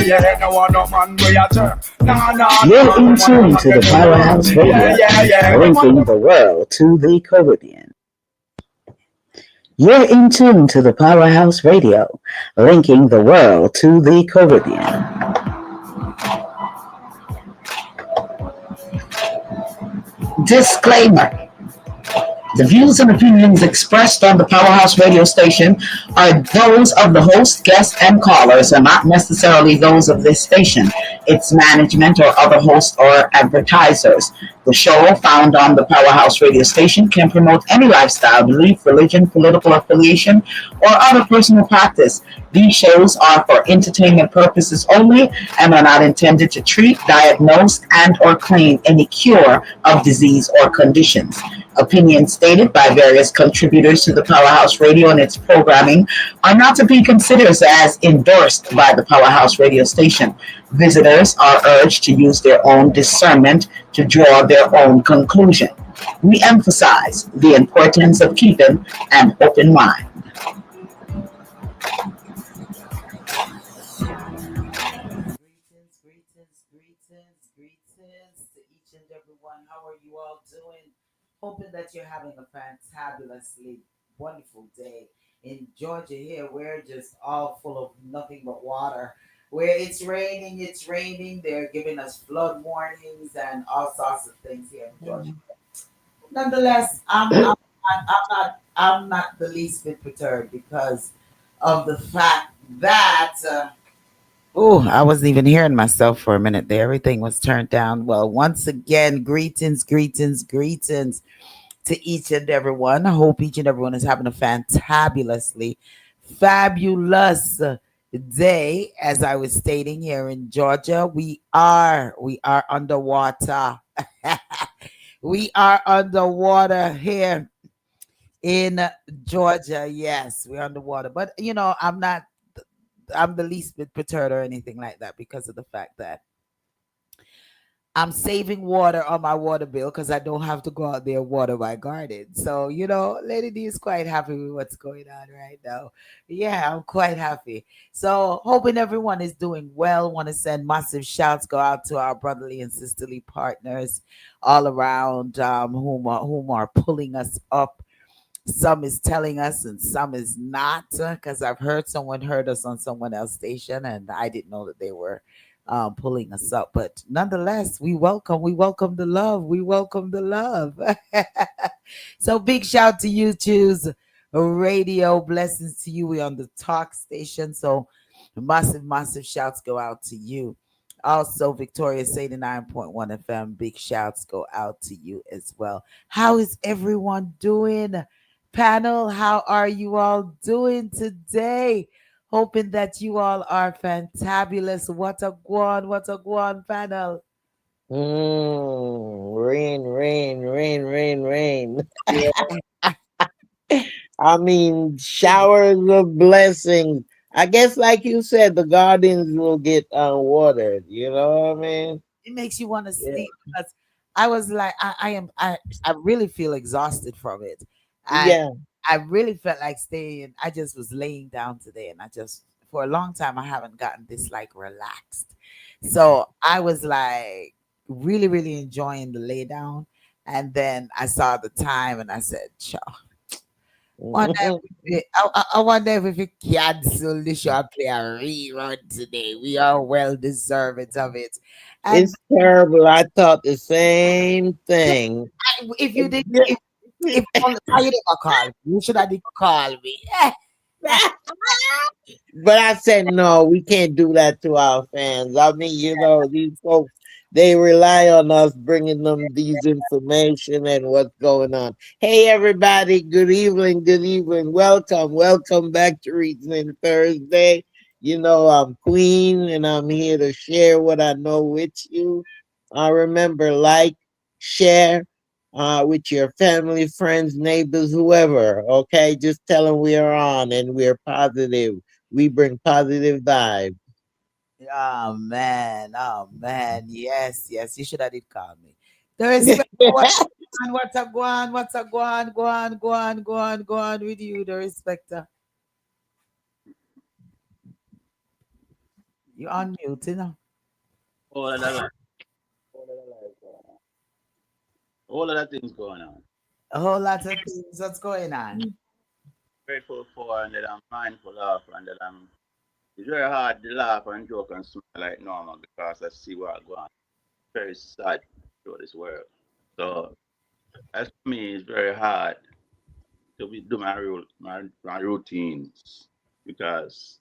yeah. No one no man we a turn. Nah, nah, You're nah. in No one no tune man to the get no Powerhouse run. Radio, linking the world to the Caribbean. You're in tune to the Powerhouse Radio, linking the world to the Caribbean. Disclaimer. The views and opinions expressed on the Powerhouse radio station are those of the host, guests, and callers, and not necessarily those of this station, its management, or other hosts or advertisers. The show, found on the Powerhouse radio station, can promote any lifestyle, belief, religion, political affiliation, or other personal practice. These shows are for entertainment purposes only and are not intended to treat, diagnose, and/or claim any cure of disease or conditions. Opinions stated by various contributors to the Powerhouse Radio and its programming are not to be considered as endorsed by the Powerhouse Radio station. Visitors are urged to use their own discernment to draw their own conclusion. We emphasize the importance of keeping an open mind. Greetings to each and every one. How are you all doing? Hoping that you're having a fantabulously wonderful day. In Georgia here, we're just all full of nothing but water. Where it's raining. They're giving us flood warnings and all sorts of things here in Georgia. Nonetheless, I'm not the least bit perturbed because of the fact that oh, I wasn't even hearing myself for a minute there. Everything was turned down. Well, once again, greetings to each and every one. I hope each and everyone is having a fantabulously fabulous day. As I was stating here in Georgia, we are underwater. We are underwater here in Georgia. Yes, we're underwater. But I'm the least bit perturbed or anything like that because of the fact that I'm saving water on my water bill because I don't have to go out there and water my garden. So, Lady D is quite happy with what's going on right now. Yeah, I'm quite happy. So, hoping everyone is doing well. Want to send massive shouts go out to our brotherly and sisterly partners all around whom are pulling us up. Some is telling us and some is not, because I've heard someone heard us on someone else's station and I didn't know that they were pulling us up. But nonetheless, we welcome the love. We welcome the love. So big shout to you, Choose Radio. Blessings to you. We're on the talk station. So massive shouts go out to you. Also, Victoria's 89.1 FM. Big shouts go out to you as well. How is everyone doing? Panel, how are you all doing today? Hoping that you all are fantabulous. What a guan panel. Rain. I mean, showers of blessings. I guess, like you said, the gardens will get watered. You know what I mean? It makes you want to Yeah. sleep because I was like, I really feel exhausted from it. And Yeah. I really felt like staying. I just was laying down today and for a long time, I haven't gotten this like relaxed. So I was like really enjoying the lay down. And then I saw the time and I said, "Chow, wonder I wonder if we cancel the show and play a rerun today. We are well deserving of it." And It's terrible. I thought the same thing. if you did, if only, why you didn't call me? You should have did call me. But I said, no, we can't do that to our fans. I mean, these folks, they rely on us bringing them these information and what's going on. Hey, everybody. Good evening. Good evening. Welcome back to Reasoning Thursday. I'm Queen and I'm here to share what I know with you. Remember, like, share, with your family, friends, neighbors, whoever. Okay, just tell them we are on and we're positive. We bring positive vibes. Oh man, yes. You should have did call me. The respect. What a go on, go on with you, the respecter. You on mute, you know. All of that, all of that things going on. A whole lot of things. What's going on? Grateful for and that I'm mindful of and that I'm. It's very hard to laugh and joke and smile like normal because I see what I go on. Very sad through this world. So as for me, it's very hard to do my routines because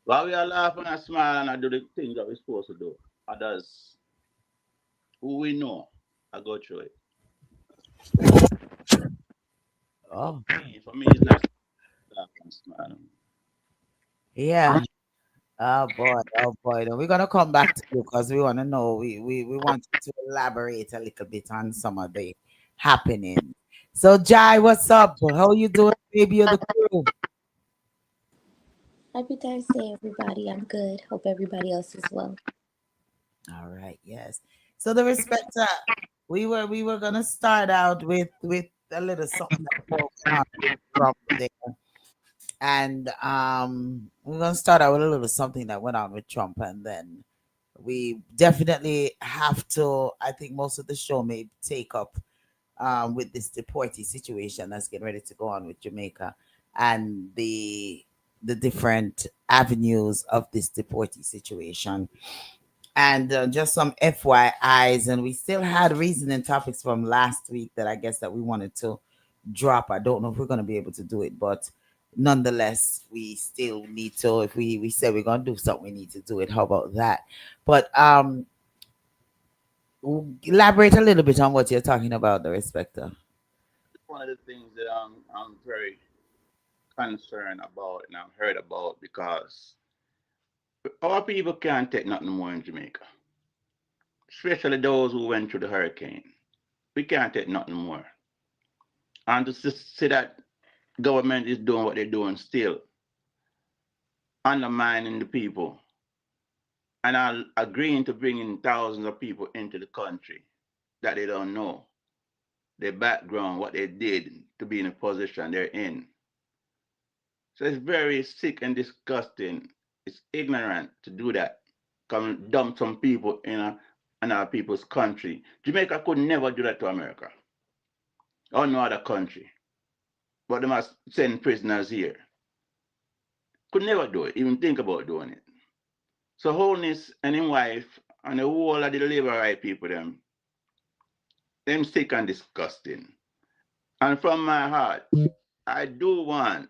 while we are laughing and smile and I do the things that we're supposed to do, others who we know, I go through it. So Oh, for me, it's not laugh and smile. yeah. Oh boy. Then we're gonna come back to you because we want to know. We want you to elaborate a little bit on some of the happening. So, Jai, what's up? How you doing, baby of the crew? Happy Thursday, everybody. I'm good. Hope everybody else is well. All right, yes. So the respecter, we were gonna start out with a little something that broke on with Trump there. And we're gonna start out with a little something that went on with Trump, and then we definitely have to. I think most of the show may take up with this deportee situation that's getting ready to go on with Jamaica, and the different avenues of this deportee situation, and just some FYIs. And we still had reasoning topics from last week that I guess that we wanted to drop. I don't know if we're going to be able to do it, but nonetheless, we still need to. If we said we're going to do something, we need to do it. How about that? But elaborate a little bit on what you're talking about, the respecter. One of the things that I'm very concerned about and I've heard about because our people can't take nothing more in Jamaica, especially those who went through the hurricane. We can't take nothing more. And to see that government is doing what they're doing still, undermining the people, and are agreeing to bring in thousands of people into the country that they don't know their background, what they did to be in a position they're in. So it's very sick and disgusting. It's ignorant to do that. Come and dump some people in our people's country. Jamaica could never do that to America or no other country. But they must send prisoners here. Could never do it, even think about doing it. So Holness and his wife and the whole of the labor right people, them sick and disgusting. And from my heart, I do want,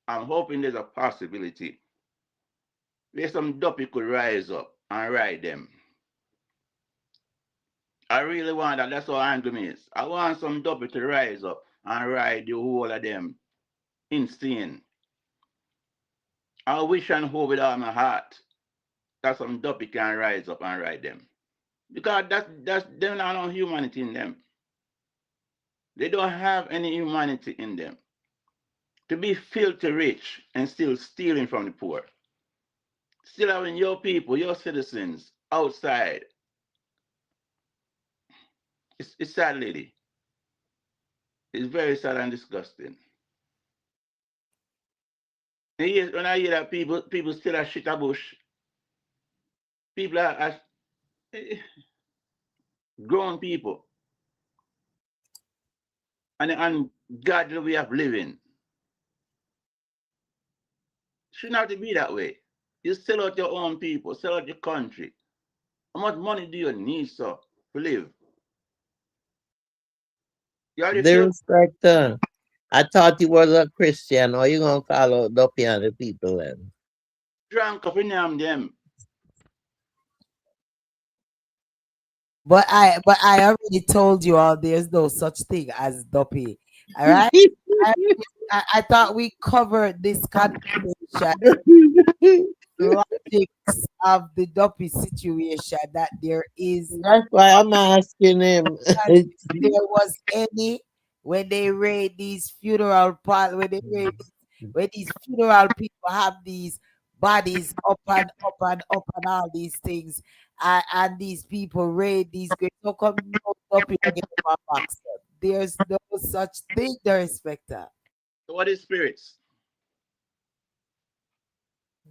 I'm hoping there's a possibility where some duppy could rise up and ride them. I really want that. That's how angry me is. I want some duppy to rise up and ride the whole of them insane. I wish and hope with all my heart that some duppy can rise up and ride them. Because that's them not no humanity in them. They don't have any humanity in them. To be filthy rich and still stealing from the poor. Still having your people, your citizens outside. It's sad, lady. It's very sad and disgusting. And when I hear that people still are shit a bush, people are eh, grown people and godly way of living. Shouldn't have to be that way. You sell out your own people, sell out your country. How much money do you need, sir, to live? You already The feel respecter. I thought you was a Christian, or you gonna follow Duppy and the people then? drunk of them. But I already told you all there's no such thing as dopey. All right. I, I thought we covered this conversation, logics of the dopey situation, that there is That's why I'm asking him. that there was any when they raid these funeral part when they raid when these funeral people have these bodies up and up and up and all these things, and these people raid these graves. So come no up in my box. There's no such thing, the respecter. So what is spirits?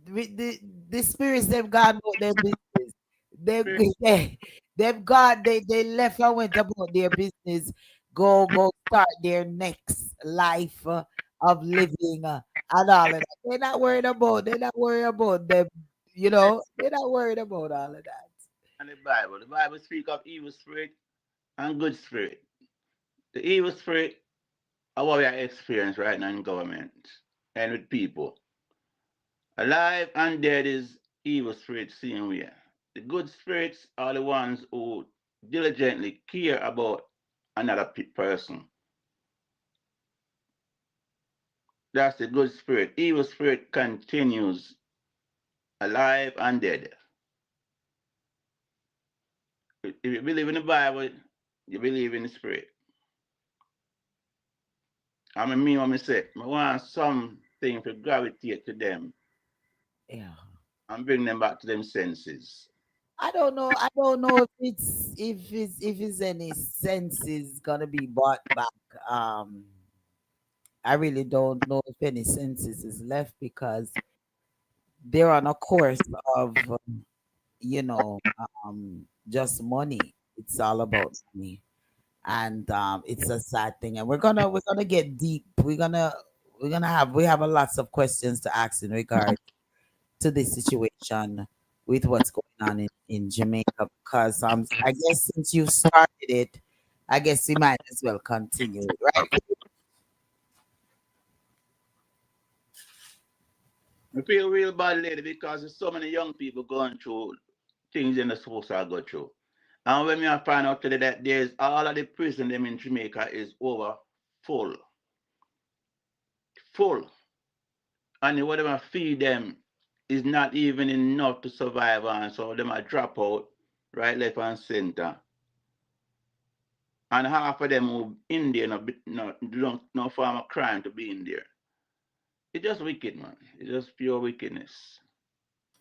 the spirits them gone about their business. Them Spirit. they, them God they left and went about their business. Go start their next life of living and all of that. They're not worried about them. You know, they're not worried about all of that. And the Bible speak of evil spirit and good spirit. The evil spirit are what we are experiencing right now in government and with people. Alive and dead is evil spirits seen we. The good spirits are the ones who diligently care about another person. That's the good spirit. Evil spirit continues alive and dead. If you believe in the Bible, you believe in the spirit. I mean what I say. I want something to gravitate to them Yeah. and bring them back to them senses. I don't know. I don't know if it's any senses gonna be bought back. I really don't know if any senses is left because they're on a course of you know just money. It's all about money, and it's a sad thing. And we're gonna get deep. We have a lots of questions to ask in regard to this situation with what's going on in Jamaica because I guess since you started it, I guess we might as well continue it, right? I feel real bad lately because there's so many young people going through things they're not supposed to go through. And when I find out today that there's all of the prison them in Jamaica is over full. Full. And whatever I feed them is not even enough to survive on. So them I drop out right, left, and center. And half of them who in there no form of crime to be in there. It's just wicked, man. It's just pure wickedness.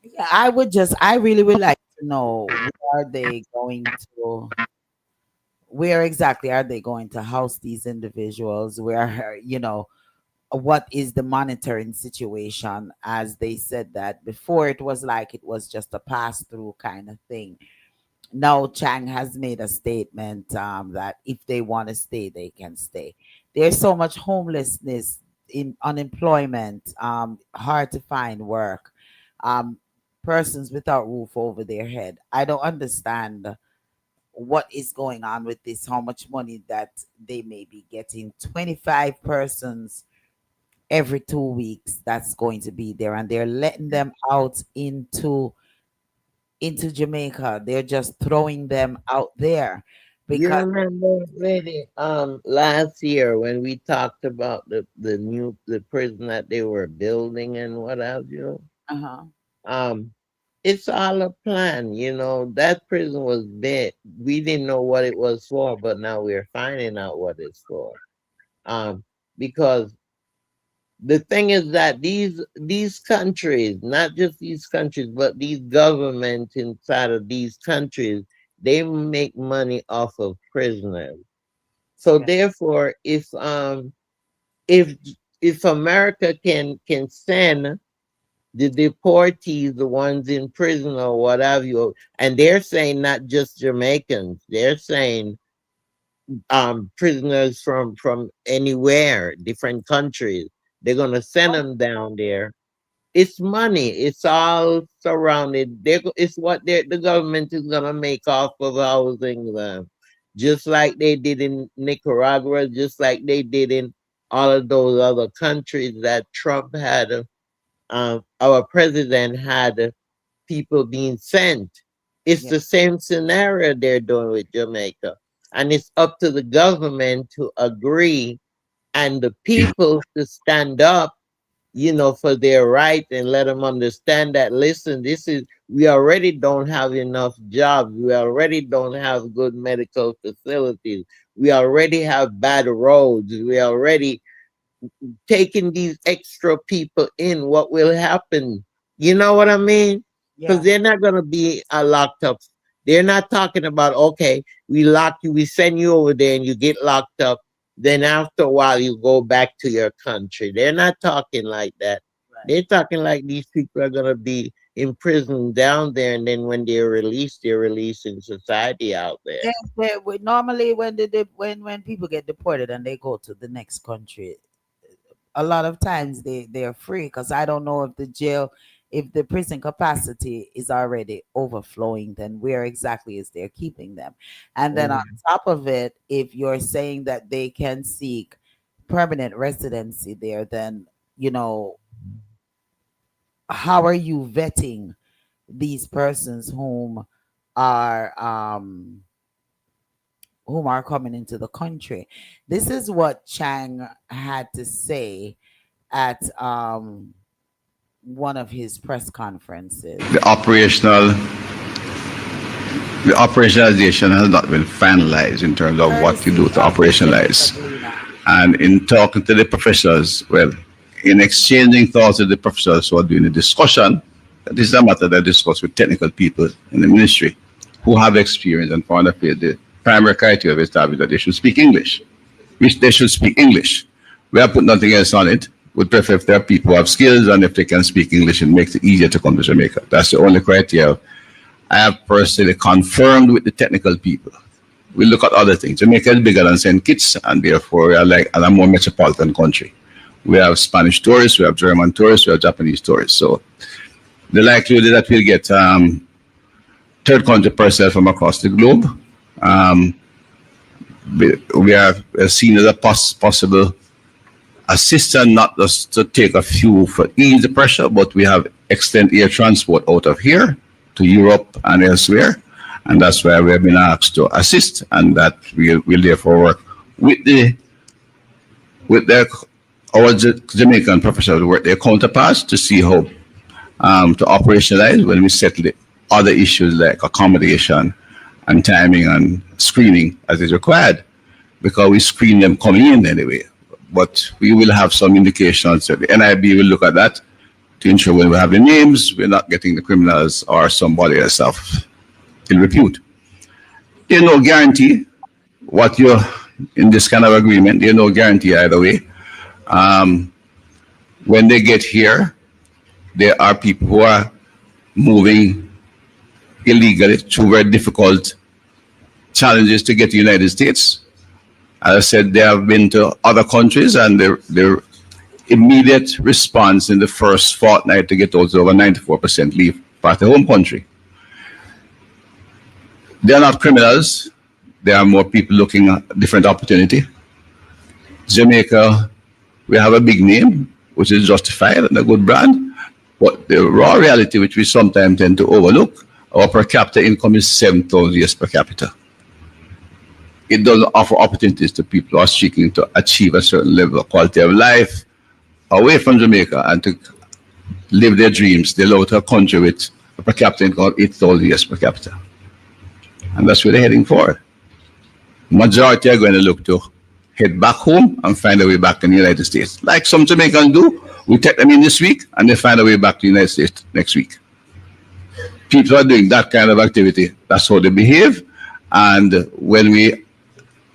Yeah, I really would like to know where are they going to, where exactly are they going to house these individuals? Where, what is the monitoring situation? As they said that before, it was like it was just a pass through kind of thing. Now Chang has made a statement that if they want to stay, they can stay. There's so much homelessness, in unemployment, hard to find work, um, persons without roof over their head. I don't understand what is going on with this, how much money that they may be getting. 25 persons every 2 weeks that's going to be there, and they're letting them out into Jamaica. They're just throwing them out there You because remember, lady, last year when we talked about the prison that they were building and what have you. uh-huh. Um, it's all a plan, That prison was big. We didn't know what it was for, but now we're finding out what it's for. Um, because the thing is that these countries, not just these countries, but these governments inside of these countries, they make money off of prisoners. So Yeah, therefore, if if America can send the deportees, the ones in prison or what have you, and they're saying not just Jamaicans, they're saying prisoners from anywhere, different countries. They're gonna send them down there. It's money. It's all surrounded. It's what the government is gonna make off of housing them, just like they did in Nicaragua, just like they did in all of those other countries that Trump had. Our president had people being sent. It's yeah, the same scenario they're doing with Jamaica. And it's up to the government to agree and the people to stand up, for their right and let them understand that, listen, we already don't have enough jobs. We already don't have good medical facilities. We already have bad roads. We already taking these extra people in, what will happen? You know what I mean? Because yeah, they're not going to be locked up. They're not talking about, okay, we lock you, we send you over there and you get locked up. Then after a while, you go back to your country. They're not talking like that. They're talking like these people are gonna be imprisoned down there, and then when they're released in society out there. Yes, normally when when people get deported and they go to the next country, a lot of times they're free because I don't know if the jail, if the prison capacity is already overflowing, then where exactly is they're keeping them? And then on Mhm. top of it, if you're saying that they can seek permanent residency there, then you know, how are you vetting these persons are um whom are coming into the country? This is what Chang had to say at one of his press The conferences. operationalization has not been finalized in terms of what you do Courtesy to of Jamaica operationalize. Gleaner. And in talking to the professors, well, in exchanging thoughts with the professors who are doing the discussion, this is a matter that I discuss with technical people in the ministry who have experience and found that the primary criteria of establishing that they should speak English, which they should speak English. We have put nothing else on it. Would prefer if there are people who have skills and if they can speak English, it makes it easier to come to Jamaica. That's the only criteria I have personally confirmed with the technical people. We look at other things. Jamaica is bigger than St. Kitts, and therefore we are like a more metropolitan country. We have Spanish tourists, we have German tourists, we have Japanese tourists. So the likelihood that we'll get third country personnel from across the globe, um, we are seen as a possible assistant, not just to take a few for ease the pressure, but we have extended air transport out of here to Europe and elsewhere. And that's why we have been asked to assist, and that we will therefore work with the our Jamaican professionals, work their counterparts to see how to operationalize when we settle the other issues like accommodation and timing and screening as is required, because we screen them coming in anyway. But we will have some indications that the NIB will look at that to ensure when we have the names, we're not getting the criminals or somebody else of ill repute. There's no guarantee what you're in this kind of agreement. There's no guarantee either way. Um, when they get here, there are people who are moving illegally through very difficult challenges to get to the United States. As I said, they have been to other countries, and their immediate response in the first fortnight to get out is over 94% leave back to home country. They are not criminals. There are more people looking at different opportunity. Jamaica, we have a big name, which is justified and a good brand. But the raw reality, which we sometimes tend to overlook, our per capita income is 7,000 US per capita. It doesn't offer opportunities to people who are seeking to achieve a certain level of quality of life away from Jamaica and to live their dreams. They go to a country with a per capita income of 8,000 US per capita. And that's where they're heading for. Majority are going to look to head back home and find a way back in the United States. Like some Jamaicans do, we take them in this week and they find a way back to the United States next week. People are doing that kind of activity. That's how they behave. And when we,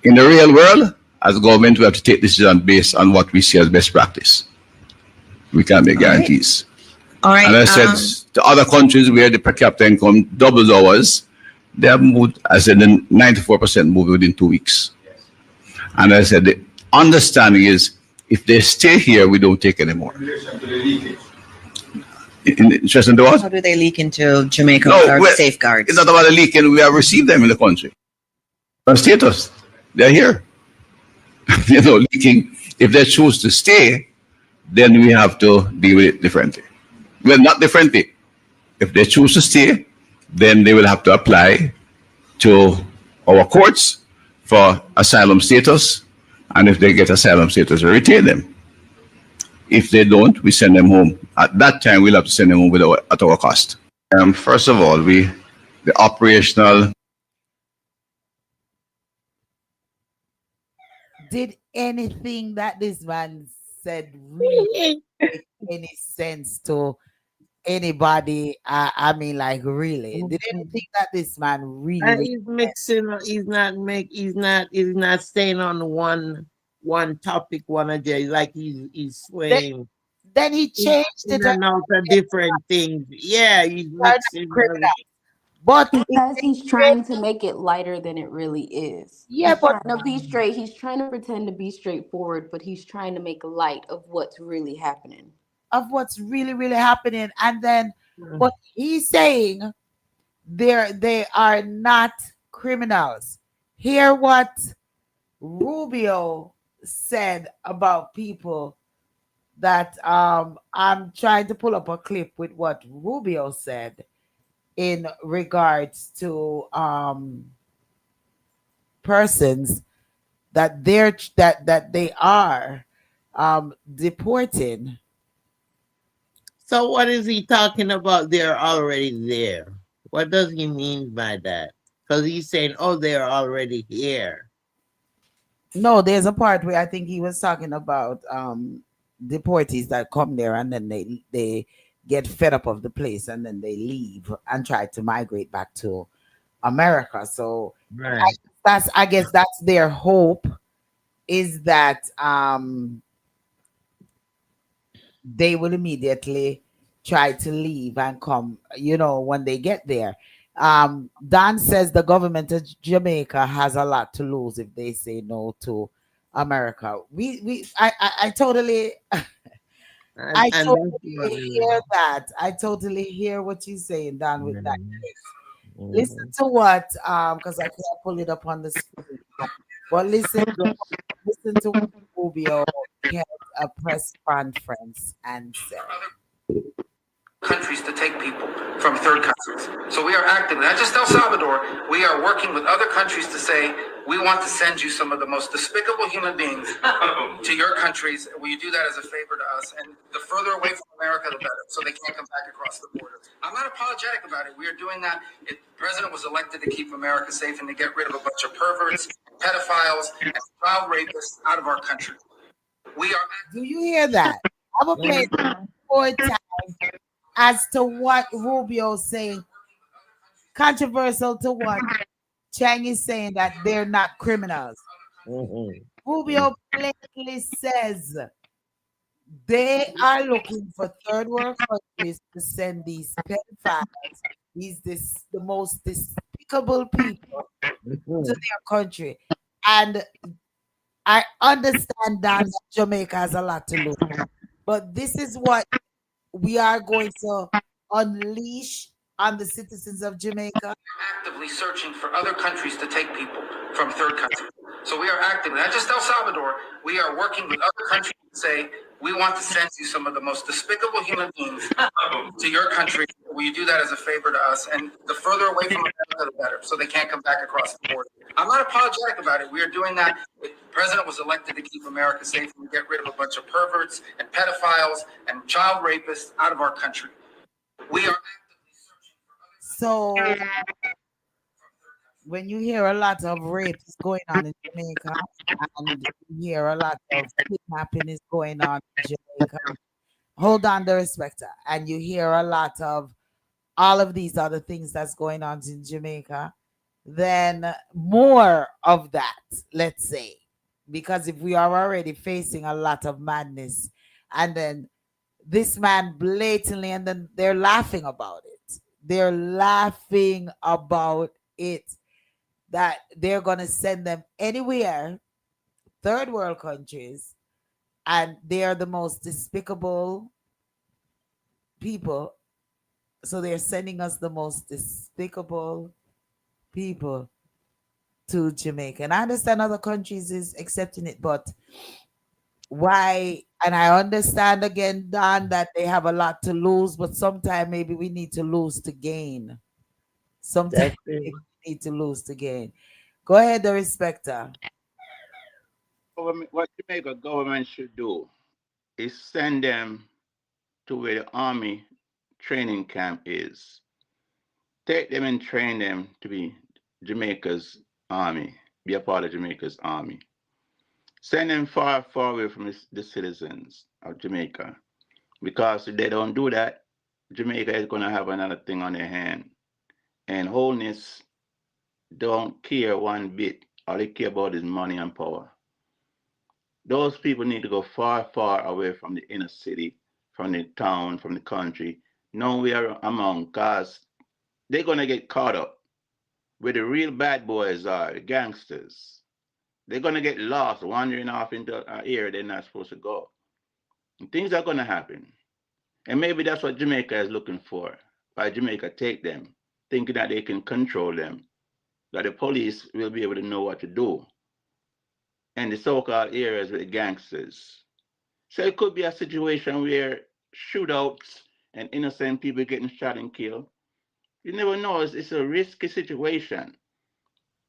in the real world, as government, we have to take decisions based on what we see as best practice. We can't make guarantees. All right. And I said to other countries where the per capita income doubles ours, they have moved, I said, 94% moved within 2 weeks. And I said, the understanding is if they stay here, we don't take anymore. Interesting to what? How do they leak into Jamaica No, without well, safeguards? it's not about the leaking. We have received them in the country. Our status, they're here. Leaking. If they choose to stay, then we have to deal with it differently. Well, not differently. If they choose to stay, then they will have to apply to our courts for asylum status. And if they get asylum status, we retain them. If they don't, we send them home. At that time, we'll have to send them home at our cost. First of all, the operational. Did anything that this man said really make any sense to anybody? I mean, like, really? Did anything that this man really, really He's mixing. He's not staying on one topic, one agenda. Like he's said? swaying. Then he He's changed in it and and out of different things. Yeah, he's turned mixing criminal. other. But if Because they he's change, trying to make it lighter than it really is. yeah, He's but trying to be straight. He's trying to pretend to be straightforward, but he's trying to make light of what's really happening. of what's really, really happening. And then, but he's saying they are not criminals. Hear what Rubio said about people that I'm trying to pull up a clip with what Rubio said in regards to persons that they are deporting. So what is he talking about? They're already there. What does he mean by that? Because he's saying, oh, they're already here. No, there's a part where I think he was talking about deportees that come there and then they get fed up of the place and then they leave and try to migrate back to America. So Right. I guess that's their hope, is that they will immediately try to leave and come, when they get there. Dan says the government of Jamaica has a lot to lose if they say no to America. I totally I And that's what totally hear that. I totally hear what you're saying, Dan, with that case. Listen Mhm. to what because I can't pull it up on the screen. But listen to what Rubio held a press conference and said. Countries to take people from third countries. So we are actively, not just El Salvador, we are working with other countries to say, we want to send you some of the most despicable human beings to your countries. Will you do that as a favor to us? And the further away from America, the better, so they can't come back across the border. I'm not apologetic about it. We are doing that. The president was elected to keep America safe and to get rid of a bunch of perverts, pedophiles, and child rapists out of our country. We are. Do you hear that? I will play it four times as to what Rubio's saying. Controversial to what Chang is saying, that they're not criminals. Mhm. Rubio plainly says they are looking for third world countries to send these pedophiles, the most despicable people to Mhm. their country. And I understand that Jamaica has a lot to lose. But this is what we are going to unleash on the citizens of Jamaica. Actively searching for other countries to take people from third countries. So we are actively, not just El Salvador, we are working with other countries to say, we want to send you some of the most despicable human beings to your country. Will you do that as a favor to us? And the further away from America, the better, so they can't come back across the border. I'm not apologetic about it. We are doing that. The president was elected to keep America safe and get rid of a bunch of perverts and pedophiles and child rapists out of our country. We are actively searching for other So when you hear a lot of rapes going on in Jamaica, and you hear a lot of kidnapping is going on in Jamaica, hold on, the respecter, and you hear a lot of all of these other things that's going on in Jamaica, then more of that, let's say, because if we are already facing a lot of madness, and then this man blatantly, and then they're laughing about it. They're laughing about it, that they're going to send them anywhere, third world countries, and they are the most despicable people. So they're sending us the most despicable people to Jamaica. And I understand other countries is accepting it, but why? And I understand again, Don, that they have a lot to lose, but sometimes maybe we need to lose to gain. Sometimes That's it. we need to lose to gain. Go ahead, the respecter. What Jamaica government should do is send them to where the army training camp is. Take them and train them to be Jamaica's army, be a part of Jamaica's army. Send them far, far away from the citizens of Jamaica. Because if they don't do that, Jamaica is going to have another thing on their hand. And wholeness don't care one bit. All they care about is money and power. Those people need to go far, far away from the inner city from the town, from the country, nowhere among, because they're going to get caught up where the real bad boys are, the gangsters. They're going to get lost, wandering off into an area they're not supposed to go. And things are going to happen. And maybe that's what Jamaica is looking for. By Jamaica take them, thinking that they can control them, that the police will be able to know what to do. And the so-called areas with the gangsters. So it could be a situation where shootouts and innocent people getting shot and killed. You never know. It's a risky situation.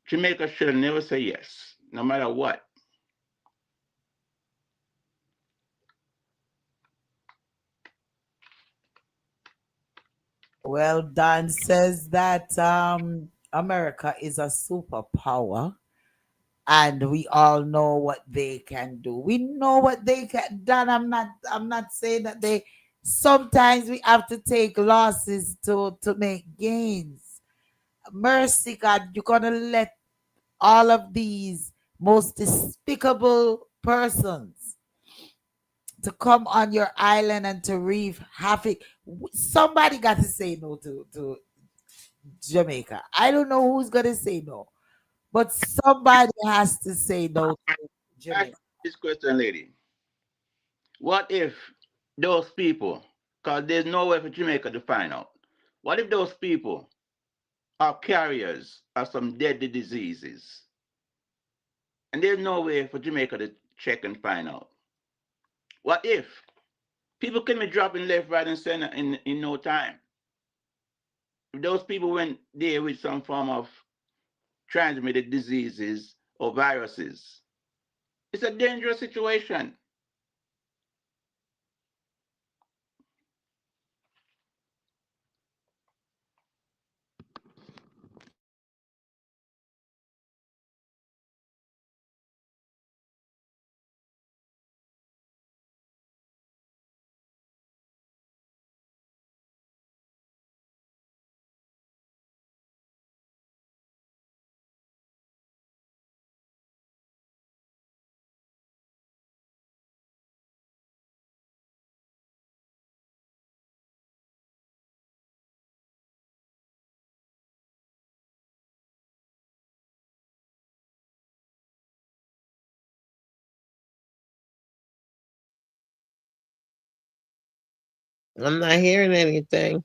Jamaica should never say yes, no matter what. Well, Don says that America is a superpower, and we all know what they can do. We know what they can. Don, I'm not saying that they. Sometimes we have to take losses to make gains. Mercy, God, you're gonna let all of these most despicable persons to come on your island and to wreak havoc. Somebody got to say no to Jamaica. I don't know who's gonna say no, but somebody has to say no to Ask Jamaica. this question, lady. What if those people, because there's no way for Jamaica to find out, what if those people are carriers of some deadly diseases? And there's no way for Jamaica to check and find out. What if people can be dropping left, right, and center in no time? If those people went there with some form of transmitted diseases or viruses, it's a dangerous situation. I'm not hearing anything.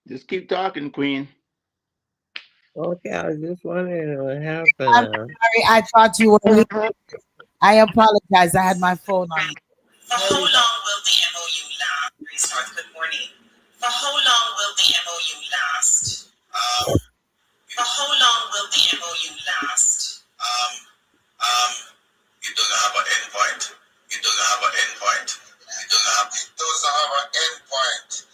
Just keep talking, Queen. Okay, I was just wondering what I'm happened. sorry, I thought you were. I apologize. I had my phone on. For how long will the MOU last? Grace North, good morning. For how long will the MOU last? For how long will the MOU last? It doesn't have an end point. It doesn't have an end point. It doesn't have an end point.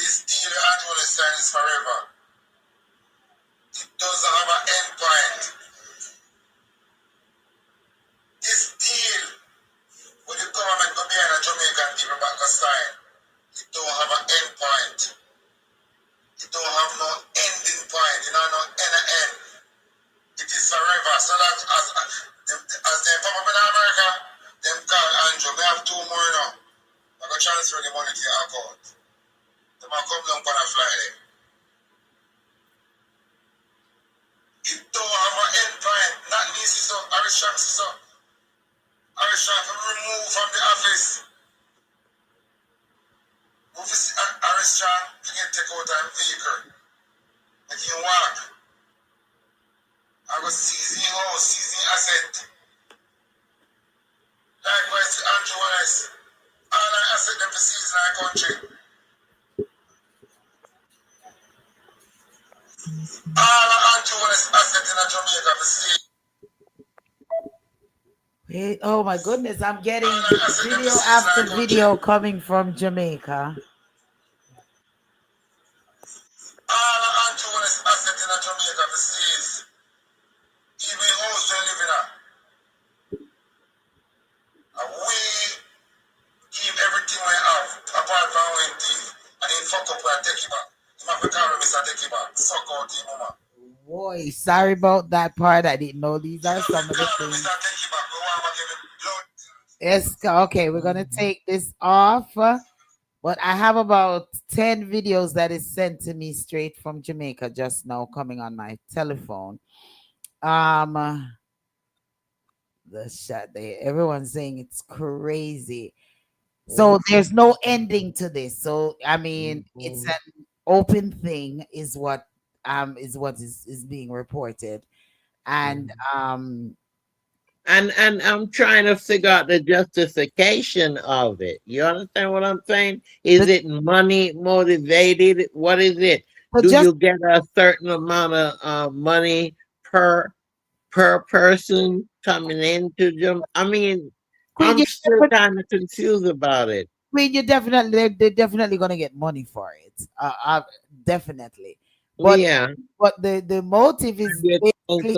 This deal I don't understand is forever. It doesn't have an end point. This deal with the government go behind a Jamaican people back a sign. It don't have an end point. It don't have no ending point. It don't have no end. It is forever. So that as they pop up in America, them call Andrew. We have two more now. I go transfer the money to your account. They might come down on a Friday. It don't have an end point. Not me, so Arisham, so Arisham remove from the office. Arisham, you can take out a vehicle. Make him walk. I go seizing house, seizing asset. Likewise to Andrew Wallace. All I asset them to seize in our country. All Andrew Wallace asset in Jamaica to seize. Hey, oh my goodness, I'm getting video after video coming from Jamaica. All Andrew Wallace asset in Jamaica to seize. Boy, sorry about that part. I didn't know these are some of the things. Yes, okay, we're gonna take this off. But I have about 10 videos that is sent to me straight from Jamaica just now coming on my telephone. The shot there, everyone's saying it's crazy. So there's no ending to this. So I mean, it's an open thing, is what is being reported. And and I'm trying to figure out the justification of it. You understand what I'm saying? Is the, it money motivated? What is it? the Do just you get a certain amount of money per person coming into them? I mean, Queen, I'm still kind of confused about it. Queen, you definitely they're definitely gonna get money for it. Definitely. But Yeah, the motive is the expense basically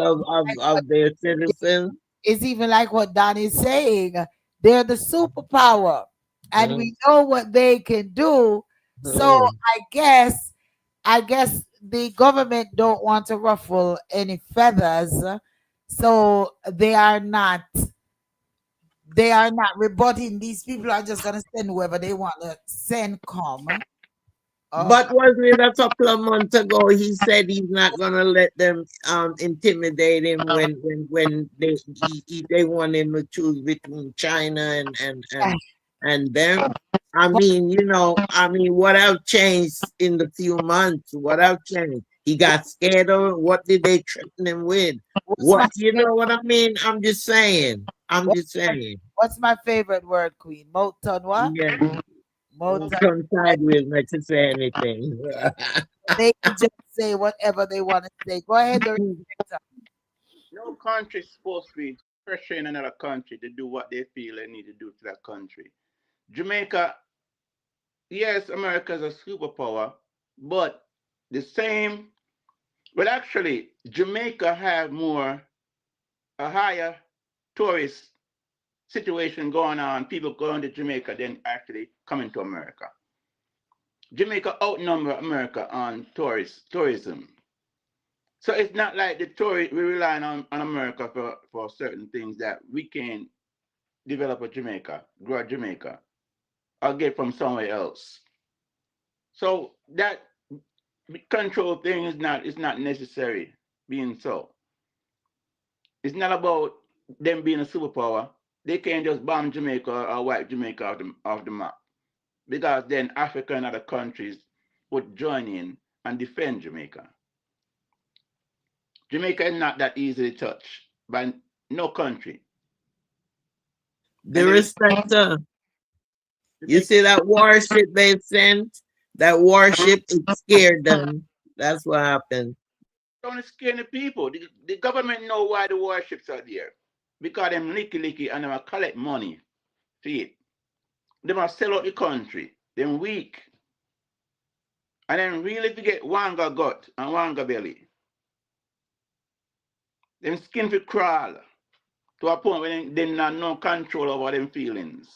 of their citizens. is even like what Don is saying. They're the superpower, and Mm, we know what they can do. So mm. I guess the government don't want to ruffle any feathers, so they are not rebutting. These people are just gonna send whoever they want to send come. Oh, But wasn't it a couple of months ago? He said he's not gonna let them intimidate him when they want him to choose between China and them. I mean, I mean, what have changed in the few months? What have changed? He got scared of it. What did they threaten him with? what's my What you know what I mean? I'm just saying. I'm what's just saying. what's my favorite word, Queen? Moton what? Yeah. Moton. Come sideways not to say anything. They can just say whatever they want to say. Go ahead, Darespecta. No country is supposed to be pressuring another country to do what they feel they need to do to that country. Jamaica, yes, America is a superpower, but the same. Well, actually, Jamaica have a higher tourist situation going on, people going to Jamaica than actually coming to America. Jamaica outnumber America on tourism. So it's not like the tourist we rely on America for certain things that we can develop a Jamaica, grow a Jamaica, or get from somewhere else. So that control thing is not necessary being so. It's not about them being a superpower. They can't just bomb Jamaica or wipe Jamaica off the map because then Africa and other countries would join in and defend Jamaica. Jamaica is not that easily touched by no country. The And then respecter. You Jamaica see that warship they sent? That warship, it scared them. That's what happened. don't scare the people. The government know why the warships are there. Because them licky and them collect money for it. They must sell out the country. Them weak. And then really forget Wanga gut and Wanga belly. Them skin for crawl to a point where they not no control over them feelings.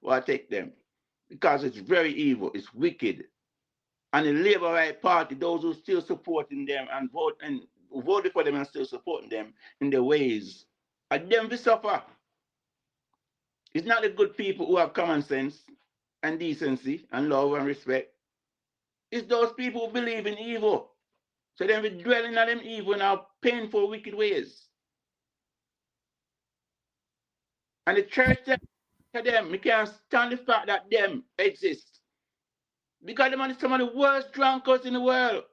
What take them. Because it's very evil. It's wicked. And the Labour Right Party, those who still supporting them and voted for them and still supporting them in their ways, are them to suffer. It's not the good people who have common sense and decency and love and respect. It's those people who believe in evil. So then we dwelling on them evil in our painful, wicked ways. And the church to them, we can't stand the fact that them exist. Because them are some of the worst drunkards in the world.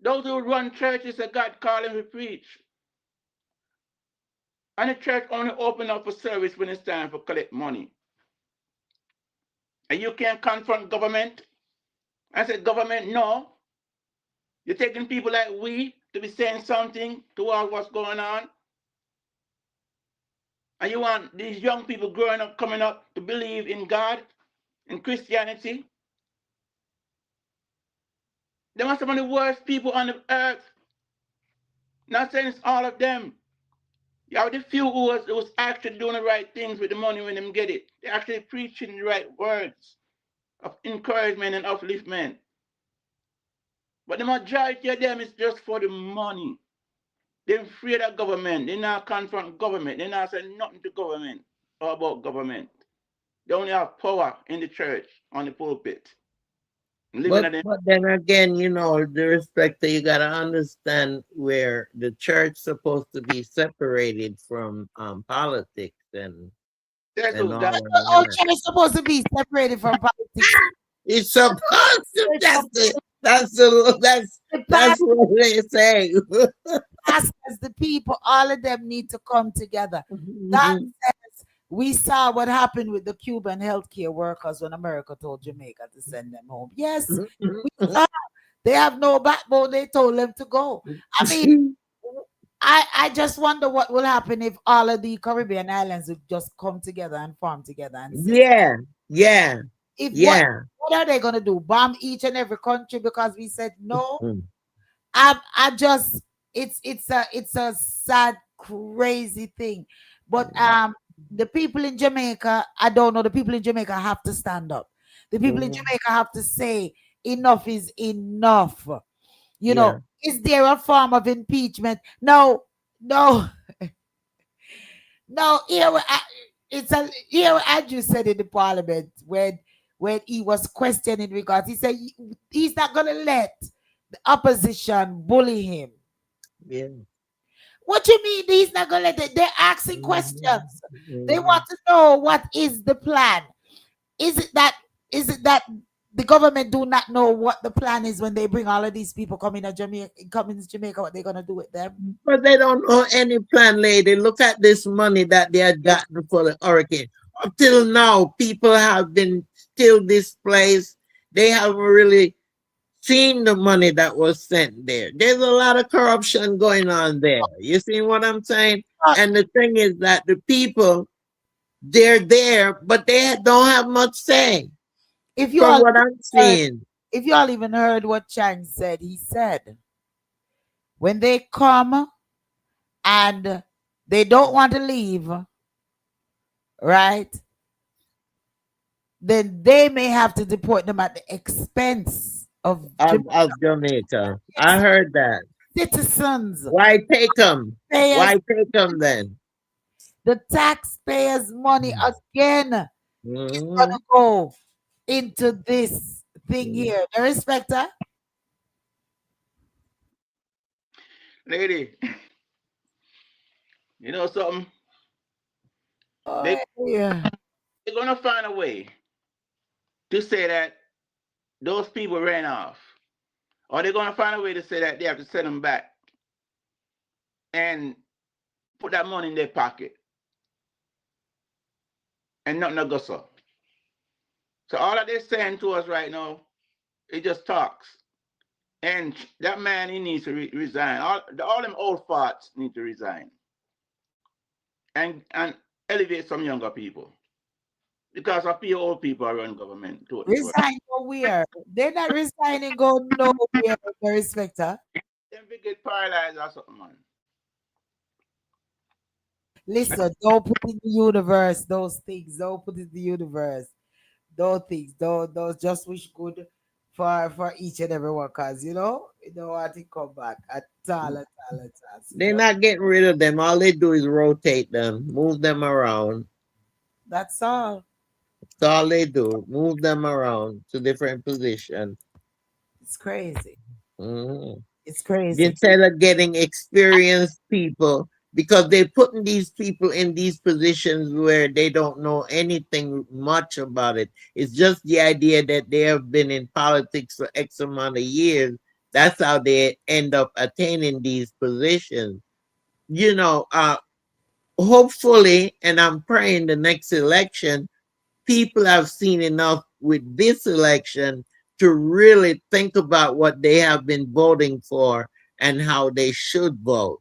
Those who run churches that God called them to preach. And the church only open up for service when it's time for collect money. And you can't confront government. I said, government, no. You're taking people like we to be saying something toward what's going on. And you want these young people growing up, coming up to believe in God, in Christianity. They are some of the worst people on the earth. Not saying it's all of them. You have the few who was actually doing the right things with the money when them get it. They're actually preaching the right words of encouragement and upliftment. But the majority of them is just for the money. They're afraid of government. They not confront government. They not say nothing to government or about government. They only have power in the church, on the pulpit. Living But at the but then again, the respect that you gotta understand where the church supposed to be separated from politics that's and who all that of Our that. church is supposed to be separated from politics. It's supposed to. It's That's supposed the. That's the. to That's what they say. pastors, the people, all of them need to come together. That says, we saw what happened with the Cuban healthcare workers when America told Jamaica to send them home. Yes, we saw they have no backbone. They told them to go. I mean, I just wonder what will happen if all of the Caribbean islands would just come together and farm together and say, Yeah, yeah, if yeah. what are they gonna do? Bomb each and every country because we said no? I just it's a sad, crazy thing. But the people in Jamaica, I don't know, the people in Jamaica have to stand up. The people in Jamaica have to say enough is enough. Yeah. Is there a form of impeachment? No, no, no. Here Andrew said in the parliament when he was questioning regards, he said he's not gonna let the opposition bully him. Yeah. What you mean he's not gonna let it? They're asking questions. They want to know what is the plan. Is it that the government do not know what the plan is when they bring all of these people coming to Jamaica, what they're gonna do with them? But they don't know any plan, lady. Look at this money that they had gotten for the hurricane. Up till now, people have been still displaced. They haven't really seen the money that was sent there. There's a lot of corruption going on there. You see what I'm saying? And the thing is that the people, they're there, but they don't have much say. If you From all what I'm heard, seeing. if you all even heard what Chang said, he said when they come and they don't want to leave, right? Then they may have to deport them at the expense of Of Jamaica. I heard that. citizens. Why take them? Payers, Why take them then? the taxpayers' money again is gonna go into this thing here. The respecter. lady. You know something? They Oh, yeah. they're gonna find a way to say that those people ran off, or they're gonna find a way to say that they have to send them back and put that money in their pocket and nothing to go so. So all that they're saying to us right now, it just talks. And that man, he needs to resign. All them old farts need to resign and elevate some younger people. Because a few old people are running government totally for Resign nowhere. They're not resigning, go nowhere, the respecter. them. We get paralyzed or something, man. Listen, don't put in the universe those things. Don't put in the universe those things. Don't just wish good for each and every one, cause you don't want to come back at all. They're not getting rid of them. All they do is rotate them, move them around. That's all. That's all they do. Move them around to different positions. It's crazy. Mm-hmm. It's crazy. Instead of getting experienced people, because they're putting these people in these positions where they don't know anything much about it. It's just the idea that they have been in politics for X amount of years. That's how they end up attaining these positions. You know, hopefully, and I'm praying the next election, people have seen enough with this election to really think about what they have been voting for and how they should vote.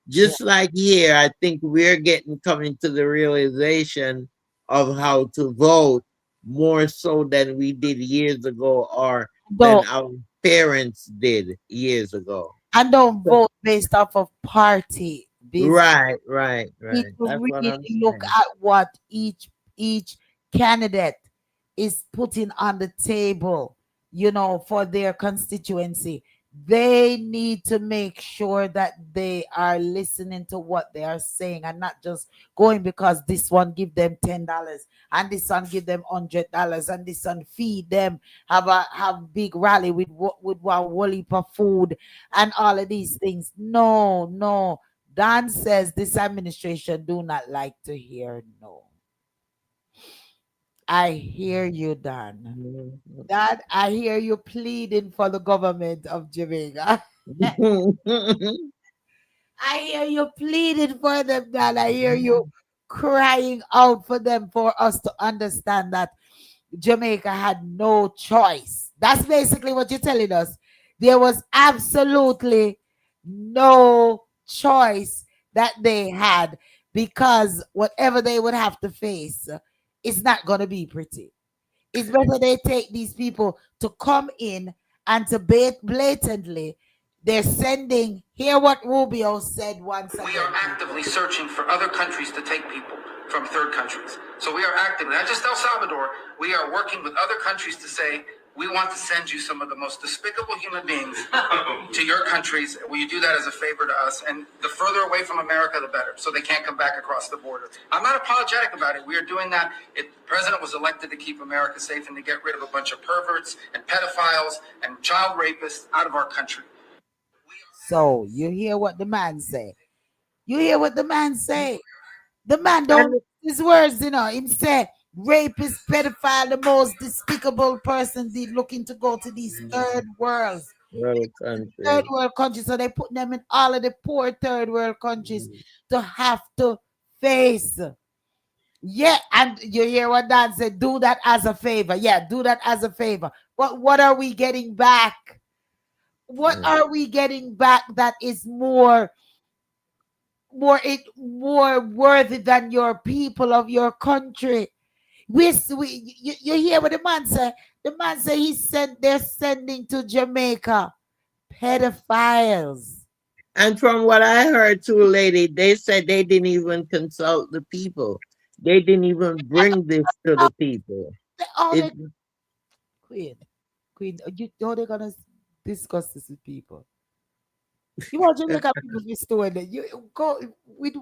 Just like here, I think we're coming to the realization of how to vote more so than we did years ago or than our parents did years ago. And don't vote based off of party business. Right. Need to That's what really I'm look saying. at what each candidate is putting on the table, for their constituency. They need to make sure that they are listening to what they are saying and not just going because this one give them $10 and this one give them $100 and this one feed them, have big rally with one whole heap of food and all of these things. No, no. Don says this administration do not like to hear no. I hear you, Don. Dad, I hear you pleading for the government of Jamaica. I hear you pleading for them, Dad. I hear you crying out for them, for us to understand that Jamaica had no choice. That's basically what you're telling us. There was absolutely no choice that they had, because whatever they would have to face is not going to be pretty. It's better they take these people to come in and to blatantly, they're sending, hear what Rubio said once again. We are actively searching for other countries to take people from third countries. So we are actively, not just El Salvador, we are working with other countries to say, we want to send you some of the most despicable human beings to your countries. Will you do that as a favor to us? And the further away from America, the better, so they can't come back across the border. I'm not apologetic about it. We are doing that. The president was elected to keep America safe and to get rid of a bunch of perverts and pedophiles and child rapists out of our country. So you hear what the man say. You hear what the man say. The man don't his words, him say rapist, pedophile, the most despicable person looking to go to these third worlds. Third world countries. So they put them in all of the poor third world countries to have to face. Yeah, and you hear what Dan said, do that as a favor. Yeah, do that as a favor. But what are we getting back? What are we getting back that is more worthy than your people of your country? You hear what the man said? The man said they're sending to Jamaica pedophiles. And from what I heard too, lady, they said they didn't even consult the people. They didn't even bring this to the people. It, Queen, they're gonna discuss this with people. You want Jamaica people be storing it. You go with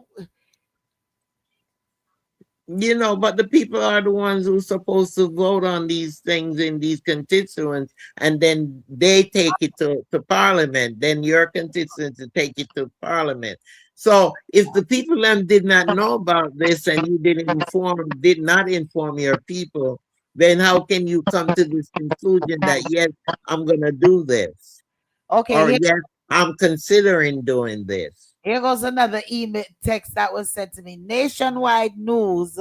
but the people are the ones who are supposed to vote on these things in these constituents, and then they take it to Parliament. Then your constituents take it to Parliament. So if the people them did not know about this and you did not inform your people, then how can you come to this conclusion that yes, I'm gonna do this? Or okay. yes, I'm considering doing this. Here goes another email text that was sent to me. Nationwide News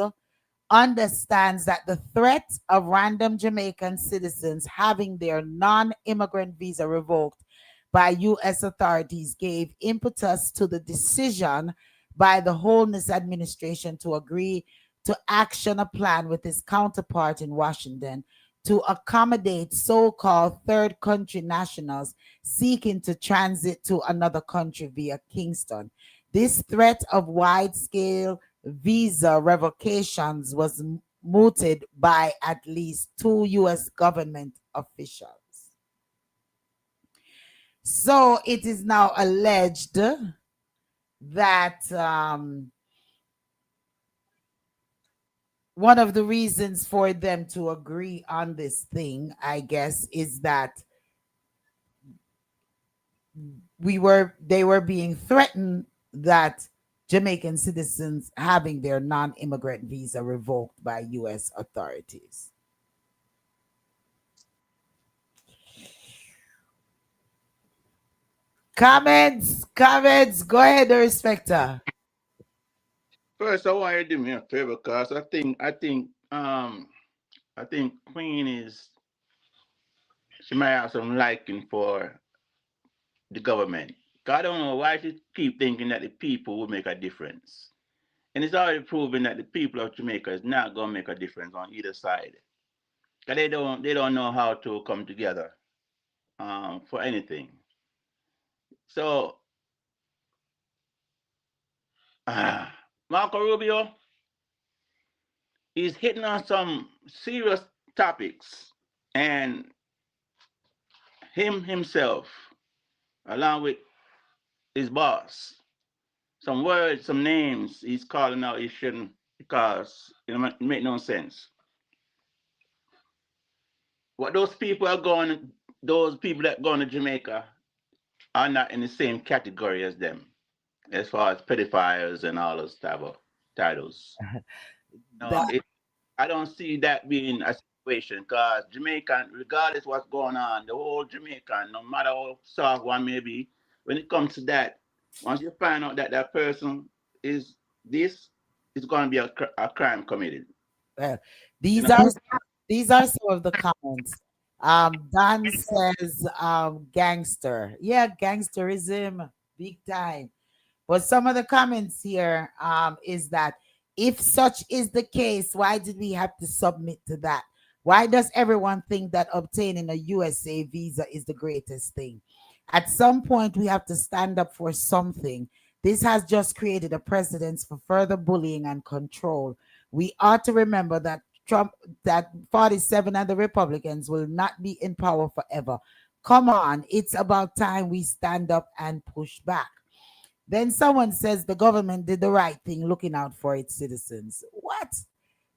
understands that the threat of random Jamaican citizens having their non-immigrant visa revoked by U.S. authorities gave impetus to the decision by the Holness administration to agree to action a plan with its counterpart in Washington to accommodate so-called third country nationals seeking to transit to another country via Kingston. This threat of wide-scale visa revocations was mooted by at least 2 U.S. government officials. So it is now alleged that one of the reasons for them to agree on this thing, I guess, is that they were being threatened that Jamaican citizens having their non-immigrant visa revoked by U.S. authorities. Comments. Go ahead, Darespecta. First, I want you to do me a favor because I think Queen she might have some liking for the government. 'Cause I don't know why she keep thinking that the people will make a difference. And it's already proven that the people of Jamaica is not gonna make a difference on either side. 'Cause they don't know how to come together for anything. So Marco Rubio is hitting on some serious topics, and himself. along with his boss. Some words, some names he's calling out he shouldn't because it make no sense. What those people are going, those people that going to Jamaica are not in the same category as them as far as pedophiles and all those type of titles. No, That I don't see that being a situation because Jamaican, regardless what's going on, the whole Jamaican, no matter how soft one may be, when it comes to that, once you find out that that person is this, it's going to be a crime committed. well, You these know, are these are some of the comments. Dan says, gangster. Yeah, gangsterism, big time. But some of the comments here is that if such is the case, why did we have to submit to that? Why does everyone think that obtaining a USA visa is the greatest thing? At some point, we have to stand up for something. This has just created a precedence for further bullying and control. We ought to remember that Trump, that 47 and the Republicans will not be in power forever. Come on, it's about time we stand up and push back. Then someone says the government did the right thing looking out for its citizens. What?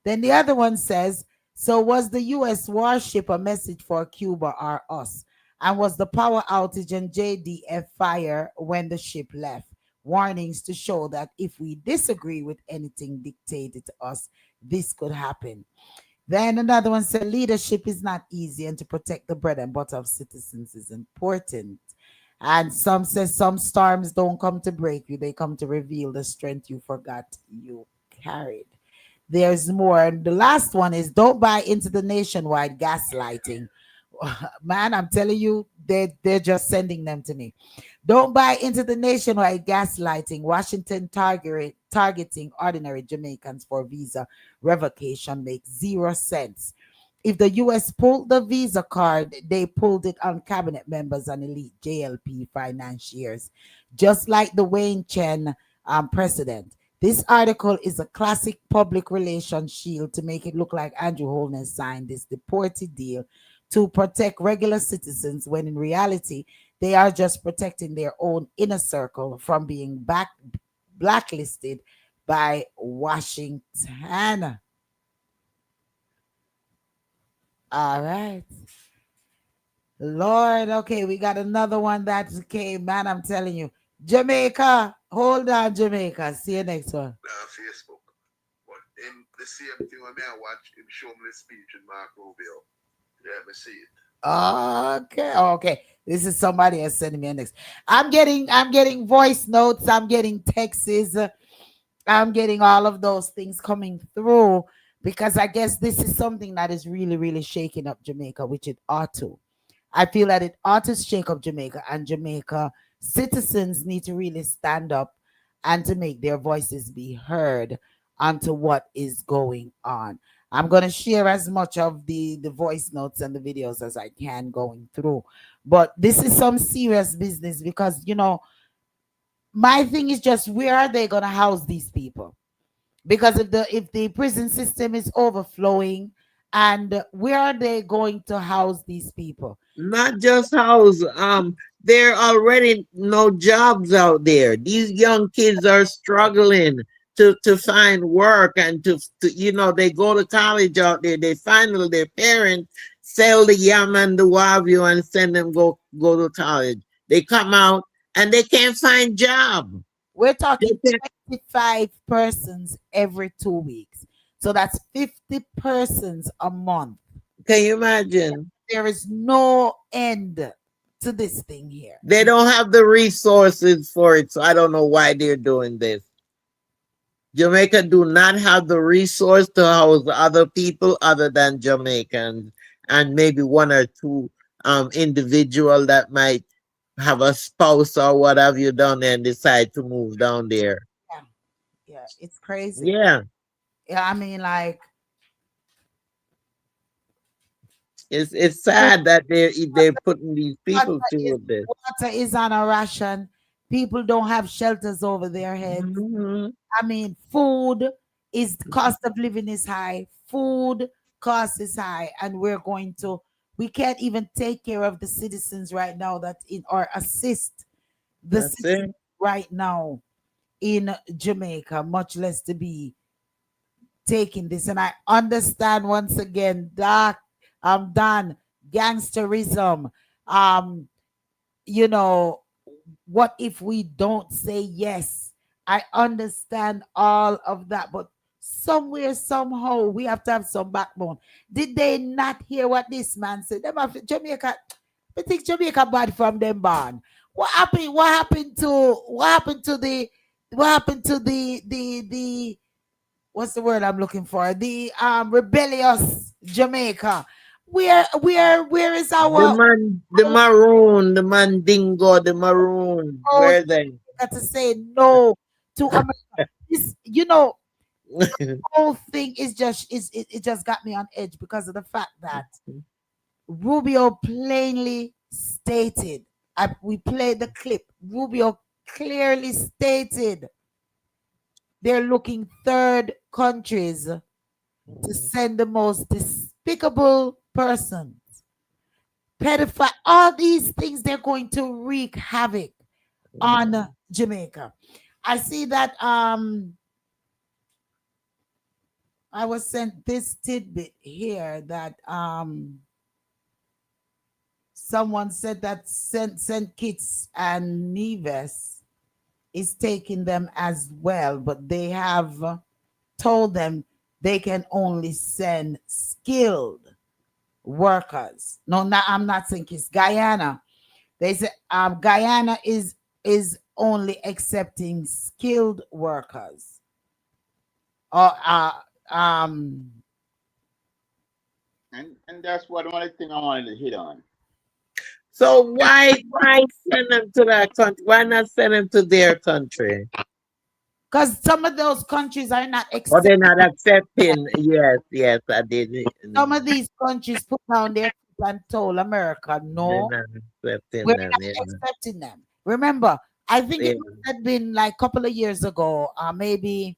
Then the other one says, so was the US warship a message for Cuba or us? And was the power outage and JDF fire when the ship left? Warnings to show that if we disagree with anything dictated to us, this could happen. Then another one said leadership is not easy and to protect the bread and butter of citizens is important. And some says some storms don't come to break you, they come to reveal the strength you forgot you carried. There's more. And the last one is don't buy into the nationwide gaslighting. Man, I'm telling you, they're just sending them to me. Don't buy into the nationwide gaslighting. Washington targeting ordinary Jamaicans for visa revocation makes 0 cents. If the US pulled the Visa card, they pulled it on cabinet members and elite JLP financiers, just like the Wayne Chen precedent. This article is a classic public relations shield to make it look like Andrew Holness signed this deported deal to protect regular citizens when in reality they are just protecting their own inner circle from being blacklisted by Washington. All right. Lord, okay, we got another one that came, man. I'm telling you. Jamaica. Hold on, Jamaica. See you next one. Facebook. But in the same thing when I watch him show me the speech in Mark Rubio. Let me see it. Okay, okay. This is somebody else sending me a next. I'm getting voice notes, I'm getting texts, I'm getting all of those things coming through because I guess this is something that is really, really shaking up Jamaica, which it ought to. I feel that it ought to shake up Jamaica, and Jamaica citizens need to really stand up and to make their voices be heard onto what is going on. I'm going to share as much of the voice notes and the videos as I can going through. But this is some serious business because, my thing is just where are they going to house these people? Because if the prison system is overflowing, and where are they going to house these people? Not just house. There are already no jobs out there. These young kids are struggling to find work and they go to college out there. They finally their parents sell the yam and the wavio and send them go to college. They come out and they can't find job. We're They talking can't- 25 persons every 2 weeks. So that's 50 persons a month. Can you imagine? There is no end to this thing here. They don't have the resources for it, so I don't know why they're doing this. Jamaica do not have the resource to house other people other than Jamaicans, and maybe one or two individual that might have a spouse or what have you down there and decide to move down there. Yeah, yeah, it's crazy. Yeah, Yeah, I mean, like, it's sad that they're putting these water people is, through this. water is on a ration. People don't have shelters over their heads. Mhm. I mean, food is cost of living is high. Food cost is high, and We can't even take care of the citizens right now that in or assist the That's citizens it. right now in Jamaica, much less to be taking this. And I understand once again that I'm done gangsterism. Um, you know, what if we don't say yes? I understand all of that, but somewhere, somehow, we have to have some backbone. Did they not hear what this man said? Them have Jamaica, I think Jamaica bad from them born. What happened? What happened to what happened to the what happened to the what's the word I'm looking for? The rebellious Jamaica. Where is our The mandingo, the maroon. oh, Where are they? got to say no to America? This, whole thing is just it just got me on edge because of the fact that Rubio plainly stated. We played the clip. Rubio clearly stated they're looking third countries to send the most despicable persons, pedophile, all these things. They're going to wreak havoc on Jamaica. I see that I was sent this tidbit here that someone said that Saint Kitts and Nevis is taking them as well, but they have told them they can only send skilled workers. No, not, I'm not saying it's Guyana. They say Guyana is only accepting skilled workers. Or And that's what one of the thing I wanted to hit on. So why send them to that country? Why not send them to their country? because some of those countries are not Or accepting. they're not accepting? Yes, I did. Some of these countries put down their foot and told America, They're no, not accepting we're them. not Yeah, accepting them. Remember, I think yeah, it must have been like a couple of years ago, maybe.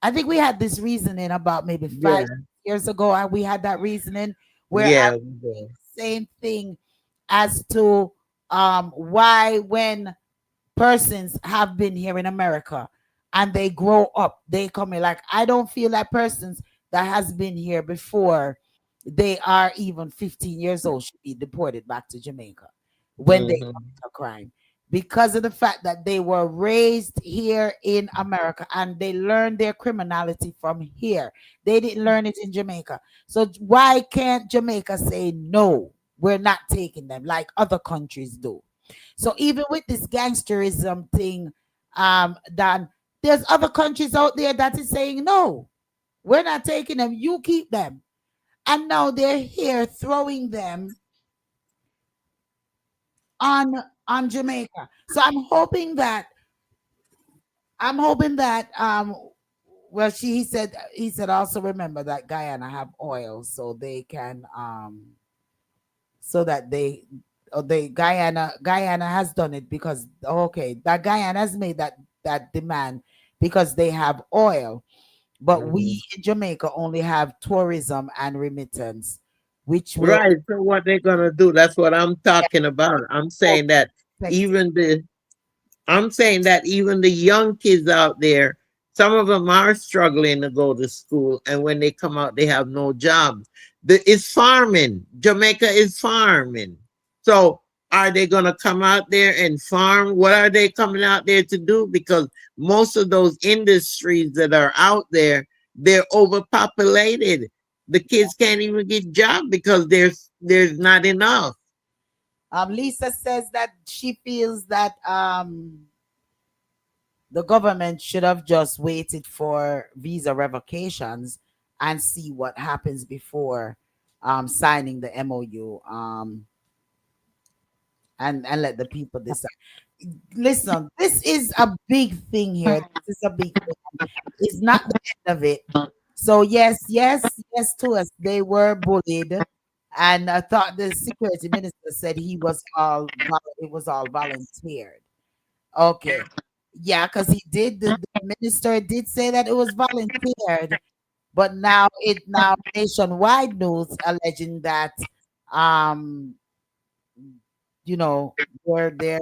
I think we had this reasoning about maybe yeah, 5 years ago, and we had that reasoning where I yeah. same thing as to why when persons have been here in America and they grow up, they come in. Like I don't feel that persons that has been here before they are even 15 years old should be deported back to Jamaica when they Hmm. commit a crime because of the fact that they were raised here in America and they learned their criminality from here. They didn't learn it in Jamaica. So why can't Jamaica say no? We're not taking them like other countries do. So even with this gangsterism thing, Dan, there's other countries out there that is saying no, we're not taking them. You keep them, and now they're here throwing them on Jamaica. So I'm hoping that well he said also remember that Guyana have oil so they can so that they Guyana has done it because okay that Guyana has made that demand because they have oil, but Hmm. we in Jamaica only have tourism and remittance, which will Right. So what they're gonna do? That's what I'm talking about. affect. I'm saying that even the young kids out there, some of them are struggling to go to school, and when they come out, they have no jobs. It's farming. Jamaica is farming. So are they going to come out there and farm? What are they coming out there to do? Because most of those industries that are out there, they're overpopulated. The kids can't even get jobs because there's not enough. Lisa says that she feels that the government should have just waited for visa revocations and see what happens before signing the MOU and let the people decide. Listen, this is a big thing here. This is a big thing. It's not the end of it. So yes to us. They were bullied, and I thought the security minister said it was all volunteered. Okay, yeah, because he did. The minister did say that it was volunteered, but now nationwide news alleging that um, you know, their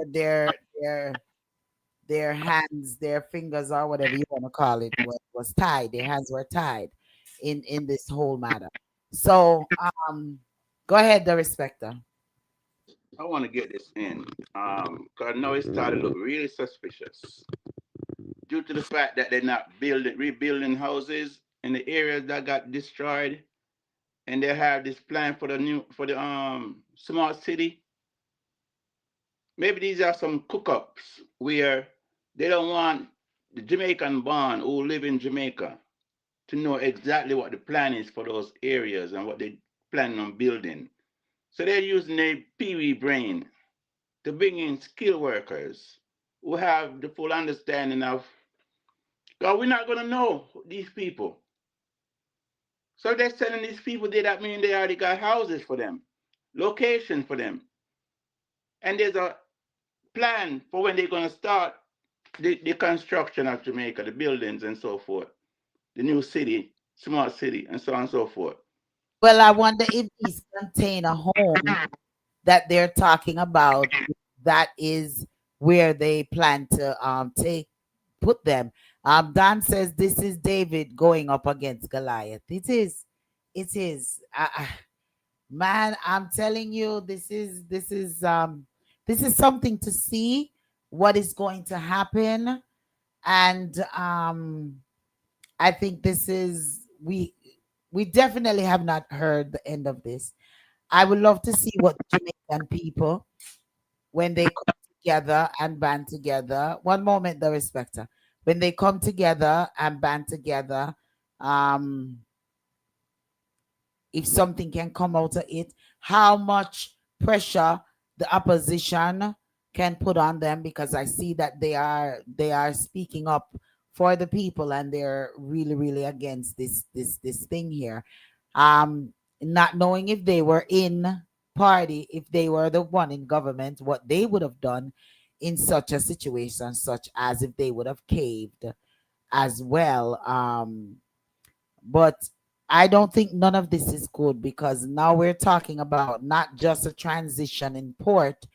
their hands, their fingers, or whatever you want to call it, was tied. Their hands were tied in this whole matter. So, go ahead, the respecter. I want to get this in because now it started to look really suspicious due to the fact that they're not rebuilding houses in the areas that got destroyed, and they have this plan for the smart city. Maybe these are some cook-ups where they don't want the Jamaican born who live in Jamaica to know exactly what the plan is for those areas and what they plan on building. So they're using their peewee brain to bring in skilled workers who have the full understanding of, God, we're not going to know these people. So they're sending these people there, that mean they already got houses for them, location for them. And there's a plan for when they're going to start the construction of Jamaica, the buildings and so forth, the new city, smart city, and so on and so forth. Well, I wonder if these contain a home that they're talking about. That is where they plan to take put them. Don says this is David going up against Goliath. It is. It is. Man, I'm telling you, this is something to see what is going to happen. And I think this is we definitely have not heard the end of this. I would love to see what Jamaican people, when they come together and band together. One moment, the respecter. When they come together and band together, um, if something can come out of it, how much pressure the opposition can put on them, because I see that they are speaking up for the people, and they're really really against this thing here. Um, Not knowing if they were in party, if they were the one in government, what they would have done in such a situation, such as if they would have caved as well. But I don't think none of this is good, because now we're talking about not just a transition in port,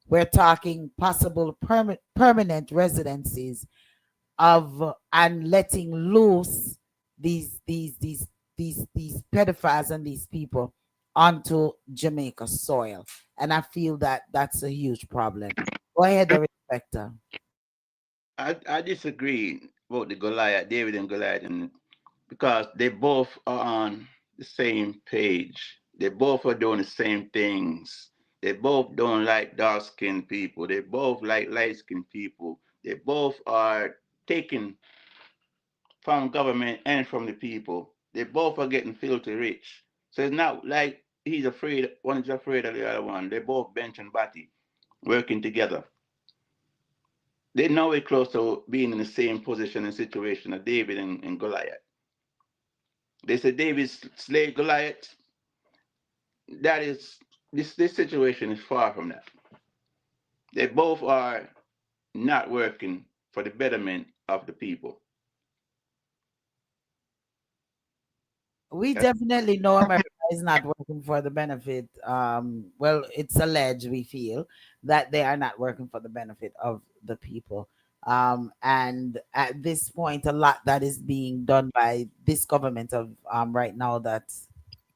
we're talking possible permanent residencies of and letting loose these pedophiles and these people onto Jamaica soil. And I feel that that's a huge problem. Go ahead, the respecter. I disagree about the Goliath, David and Goliath, and because they both are on the same page. They both are doing the same things. They both don't like dark skinned people. They both like light skinned people. They both are taking from government and from the people. They both are getting filthy rich. So it's not like he's afraid, one is afraid of the other one. They both bench and body working together. They know we're close to being in the same position and situation as David and Goliath. They said David slayed Goliath. That is this situation is far from that. They both are not working for the betterment of the people. We That's definitely know America is not working for the benefit. Well, it's alleged, we feel, that they are not working for the benefit of the people. And at this point, a lot that is being done by this government of right now that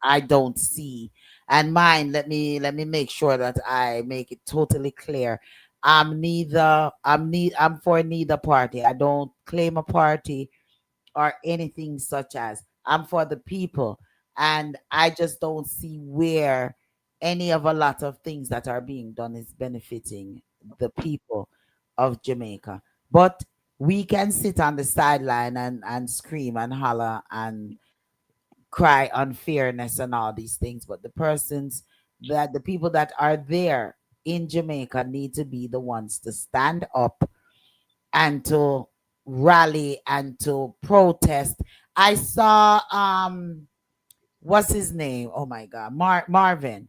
I don't see. And mine, let me make sure that I make it totally clear. I'm for neither party. I don't claim a party or anything such as. I'm for the people. And I just don't see where any of a lot of things that are being done is benefiting the people of Jamaica. But we can sit on the sideline and scream and holler and cry unfairness and all these things. But the people that are there in Jamaica need to be the ones to stand up and to rally and to protest. I saw what's his name? Oh my God, Marvin.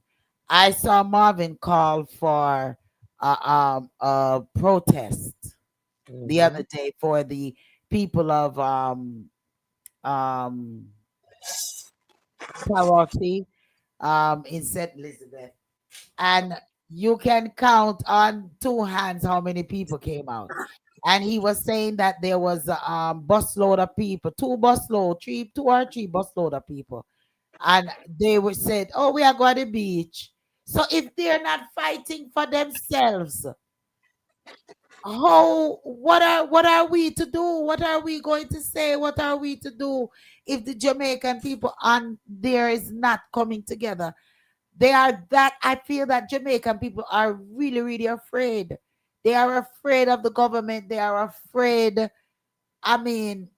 I saw Marvin call for a protest the Mm-hmm. other day for the people of um Paroxy, in St. Elizabeth, and you can count on two hands how many people came out. And he was saying that there was a busload of people, two or three busload of people, and they were said, "Oh, we are going to the beach." So if they're not fighting for themselves, how what are we to do? What are we going to say? What are we to do if the Jamaican people on there is not coming together? They are that I feel that Jamaican people are really, really afraid. They are afraid of the government. They are afraid. I mean,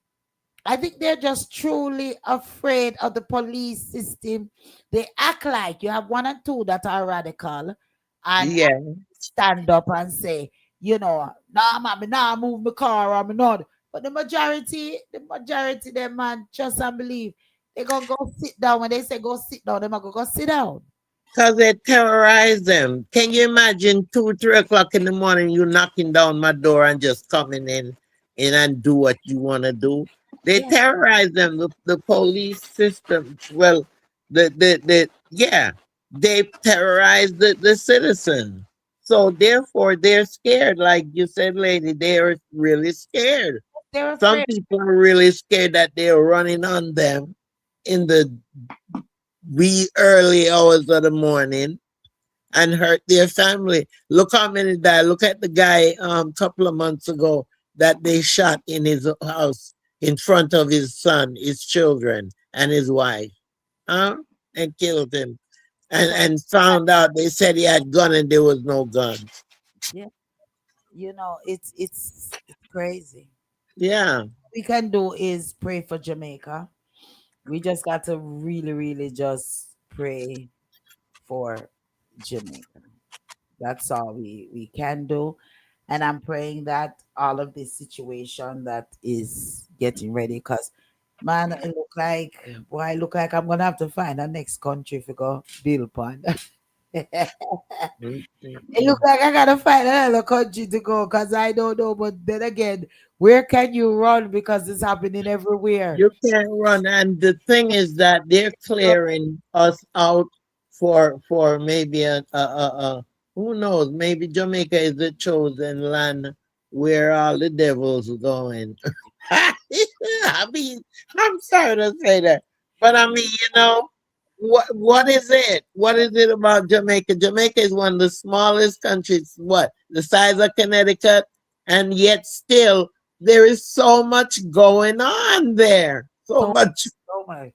I think they're just truly afraid of the police system. They act like you have one and two that are radical and Yeah, stand up and say, nah, man, me nah move my car or me not. But the majority, them man, trust and believe. They gonna go sit down. When they say go sit down, they gonna go sit down. because they terrorize them. Can you imagine 2, 3 o'clock in the morning, you knocking down my door and just coming in and do what you want to do? They Yeah, terrorize them. The police system. Well, yeah, they terrorize the citizen. So therefore, they're scared. Like you said, lady, they are really scared. they're Some afraid. people are really scared that they're running on them in the wee early hours of the morning and hurt their family. Look how many died. Look at the guy couple of months ago that they shot in his house in front of his son, his children, and his wife. Huh? And killed him. And found out they said he had gun and there was no guns. Yeah, it's crazy. Yeah. We can do is pray for Jamaica. We just got to really, really just pray for Jamaica. That's all we can do. And I'm praying that all of this situation that is getting ready, because man, it look like I'm gonna have to find a next country to go build upon. It Mm, mm, look mm. like I gotta find another country to go because I don't know. But then again, where can you run because it's happening everywhere? You can't run. And the thing is that they're clearing us out for maybe a who knows, maybe Jamaica is the chosen land where all the devils are going. I mean, I'm sorry to say that. But I mean, what is it? What is it about Jamaica? Jamaica is one of the smallest countries, what, the size of Connecticut, and yet still there is so much going on there. So So much, so much,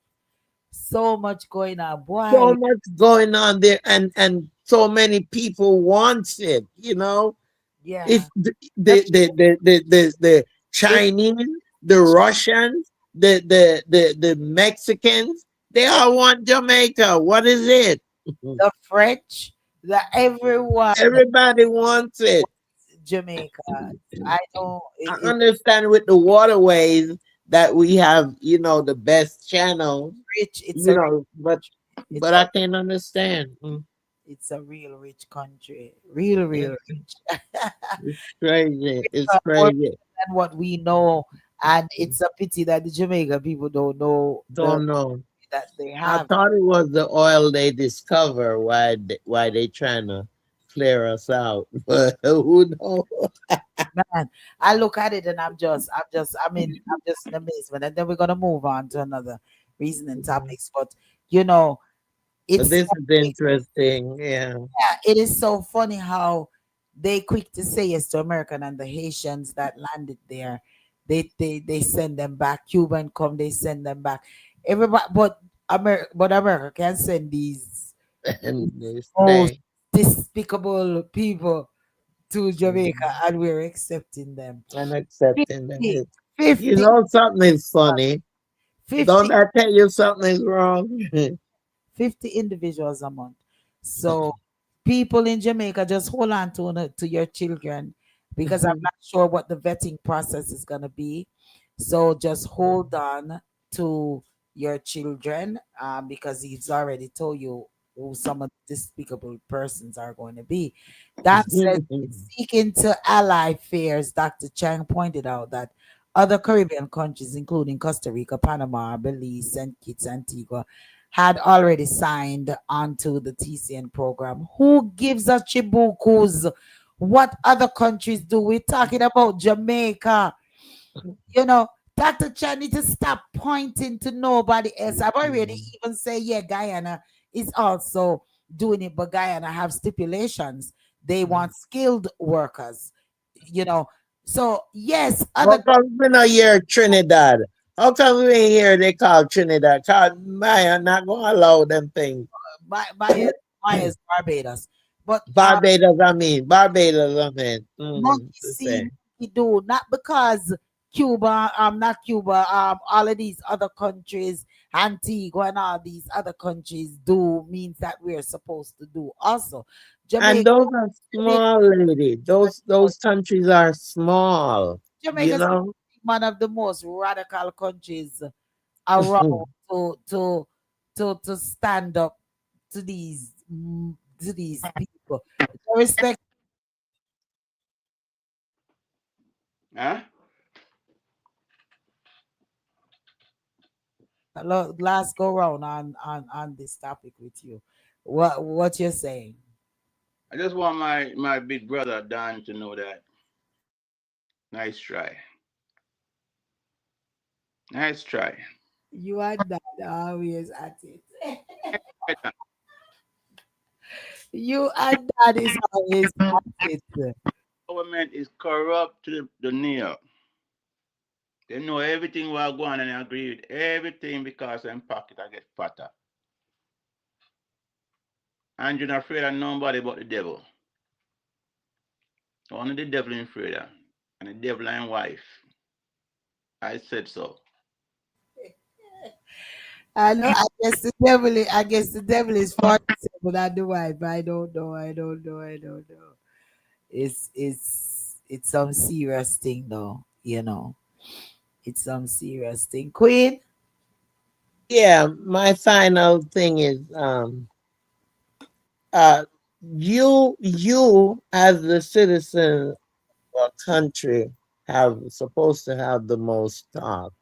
so much going on, so boy. much going on there, and so many people wants it. Yeah, It's the it's Chinese, the Russians, the Mexicans, they all want Jamaica. What is it? the French, the everyone, Everybody wants it. Jamaica. I know I it's understand with the waterways that we have, the best channels, rich. It's a rich but country. but I can't understand. It's a real rich country. Real, Yeah, real rich. it's crazy. It's More crazy. than what we know. And it's a pity that the Jamaica people don't know the Don't know. that they I have. thought it was the oil they discover why they trying to clear us out, but who knows? Man, I look at it and I'm just in amazement. And then we're gonna move on to another reasoning topics. But you know, But it's this is interesting. Yeah. yeah, it is so funny how they quick to say yes to American and the Haitians that landed there. They send them back. Cuban come, they send them back. Everybody, but America can send these And they most stay. despicable people to Jamaica, Mhm. and we're accepting them. And accepting them. 50, You 50, know something is funny. 50 Don't I tell you something is wrong? 50 individuals a month. So people in Jamaica, just hold on to your children because I'm not sure what the vetting process is going to be. So just hold on to your children because he's already told you who some of the despicable persons are going to be. That said, seeking to ally fairs, Dr. Chang pointed out that other Caribbean countries, including Costa Rica, Panama, Belize, St. Kitts, Antigua, had already signed onto the TCN program. Who gives a chibukus? What other countries do? We're talking about Jamaica. You know, Dr. Chan need to stop pointing to nobody else. I've already even say, yeah, Guyana is also doing it, but Guyana have stipulations. They want skilled workers, you know. So yes, How other come we not hear Trinidad? How come we ain't hear they call Trinidad? Cause Maya not gonna allow them things. Myers Barbados. But Barbados, I mean. monkey The see, same. monkey do, not because Cuba, not Cuba, all of these other countries, Antigua and all these other countries do means that we're supposed to do also. And Jamaica, those are Jamaica, small, lady. Those countries are small. You Jamaica is know. one of the most radical countries around to stand up to these people. Respect. Huh? Last go round on this topic with you. What you're saying? I just want my big brother Dan to know that. Nice try. Nice try. You and Dad are always at it. You and Dad is always at it. Government is corrupt to the nail. They know everything while going and they agree with everything because them pocket I get fatter. And you're not afraid of nobody but the devil. Only the devil is afraid of. And the devil and wife. I said so. I know. I guess the devil is 47 and the wife. I don't know. I don't know. I don't know. It's some serious thing though. You know, it's some serious thing. Queen, Yeah, my final thing is uh you as the citizen of a country have supposed to have the most talk.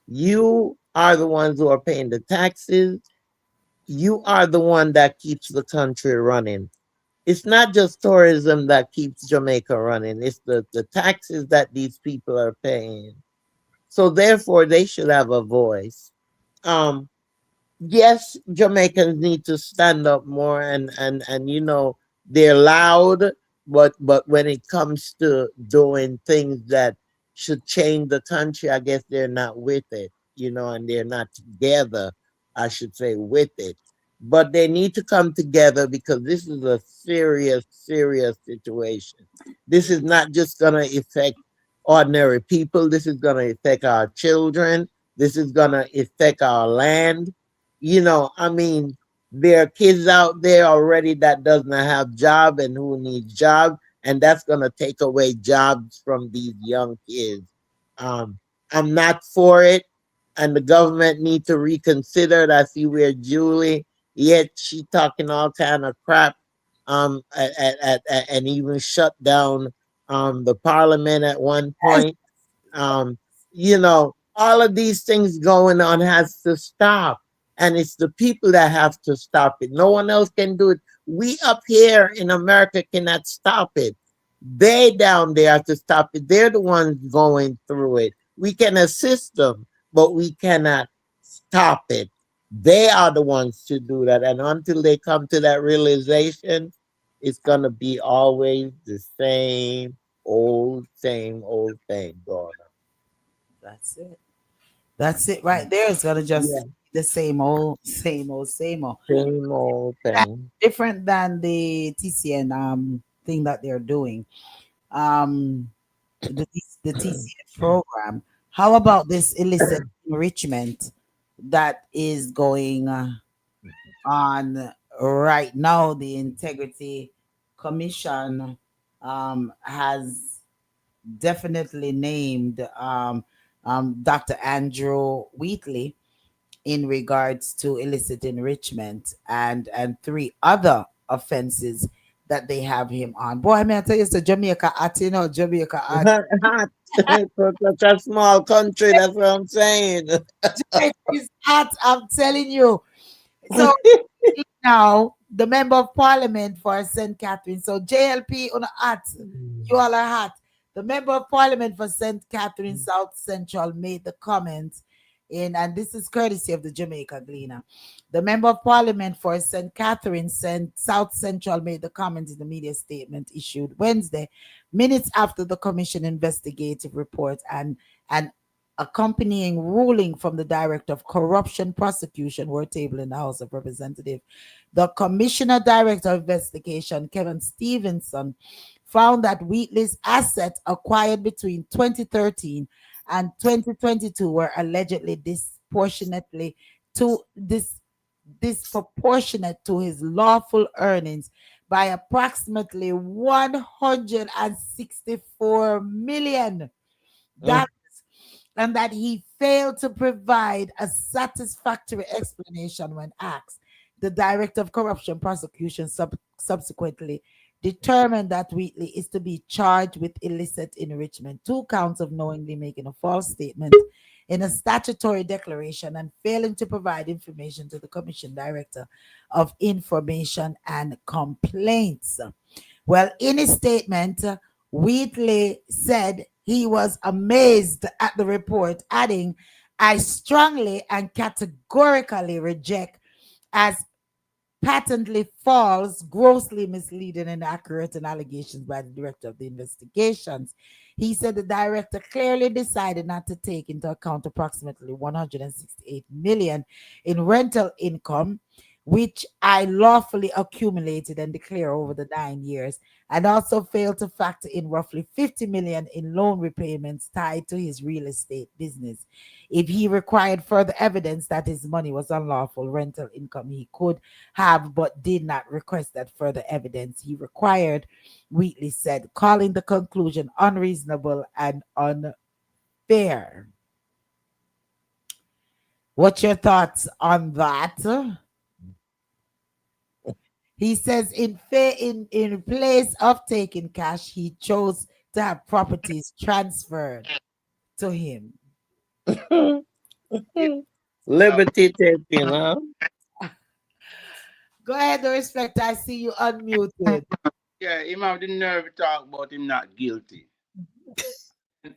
You are the ones who are paying the taxes. You are the one that keeps the country running. It's not just tourism that keeps Jamaica running. It's the taxes that these people are paying. So therefore they should have a voice. Um yes, Jamaicans need to stand up more and they're loud, but when it comes to doing things that should change the country, I guess they're not with it, and they're not together, I should say, with it. But they need to come together because this is a serious, serious situation. This is not just gonna affect ordinary people, this is gonna affect our children, this is gonna affect our land. I mean, there are kids out there already that doesn't have job and who needs job, and that's gonna take away jobs from these young kids. Um, I'm not for it, and the government need to reconsider it. I see where Julie, yet she talking all kind of crap, and even shut down the parliament at one point. um, all of these things going on has to stop. And it's the people that have to stop it. No one else can do it. We up here in America cannot stop it. They down there have to stop it. They're the ones going through it. We can assist them, but we cannot stop it. They are the ones to do that. And until they come to that realization, it's going to be always the same old thing going on. that's it. That's it right there. It's gonna just Yeah, be the same old, same old, same old. same old thing. Different than the TCN thing that they're doing. Um, the TCN program. How about this illicit enrichment that is going on right now? The Integrity Commission has definitely named Dr. Andrew Wheatley in regards to illicit enrichment and three other offenses that they have him on. Boy, I mean, I tell you, it's a Jamaica at, Jamaica at. Hot. Such a small country, that's what I'm saying. Jamaica is hot, I'm telling you. So now the member of parliament for St. Catherine. So JLP on a hat. You all are hot. The member of parliament for St. Catherine South Central made the comment and this is courtesy of the Jamaica Gleaner. The member of parliament for St. Catherine South Central made the comment in the media statement issued Wednesday, minutes after the commission investigative report and accompanying ruling from the Director of Corruption Prosecution were tabled in the House of Representatives. The Commissioner Director of Investigation, Kevin Stevenson, found that Wheatley's assets acquired between 2013 and 2022 were allegedly to disproportionate to his lawful earnings by approximately 164 million dollars, and that he failed to provide a satisfactory explanation when asked. The Director of Corruption Prosecution subsequently determined that Wheatley is to be charged with illicit enrichment, 2 counts of knowingly making a false statement in a statutory declaration and failing to provide information to the Commission Director of Information and Complaints. Well, in his statement, Wheatley said he was amazed at the report, adding, "I strongly and categorically reject as patently false, grossly misleading, and inaccurate and allegations by the director of the investigations." He said the director clearly decided not to take into account approximately 168 million in rental income, which I lawfully accumulated and declare over the 9 years, and also failed to factor in roughly 50 million in loan repayments tied to his real estate business. If he required further evidence that his money was unlawful rental income, he could have, but did not request that further evidence he required, Wheatley said, calling the conclusion unreasonable and unfair. What's your thoughts on that? He says in place of taking cash, he chose to have properties transferred to him. Liberty taking, huh? Go ahead, Darespecta. I see you unmuted. Yeah, him have the nerve to talk about him not guilty.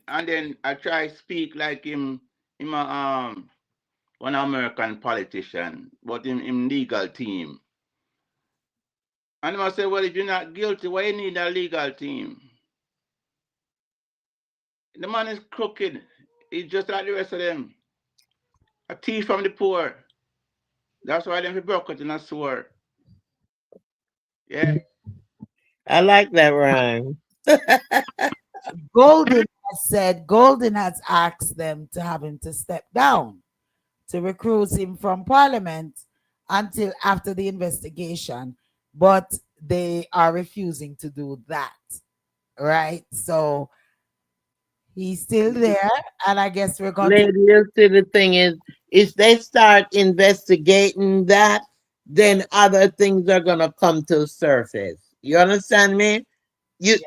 And then I try speak like him one American politician, but him legal team. And I say, well, if you're not guilty, why you need a legal team? The man is crooked. He's just like the rest of them. A thief from the poor. That's why them broke it in a sword. Yeah. I like that rhyme. Golden has asked them to have him to step down to recruit him from Parliament until after the investigation, but they are refusing to do that. Right? So he's still there, and I guess we're going to. Lady, you see, the thing is, if they start investigating that, then other things are gonna come to the surface. You understand me? You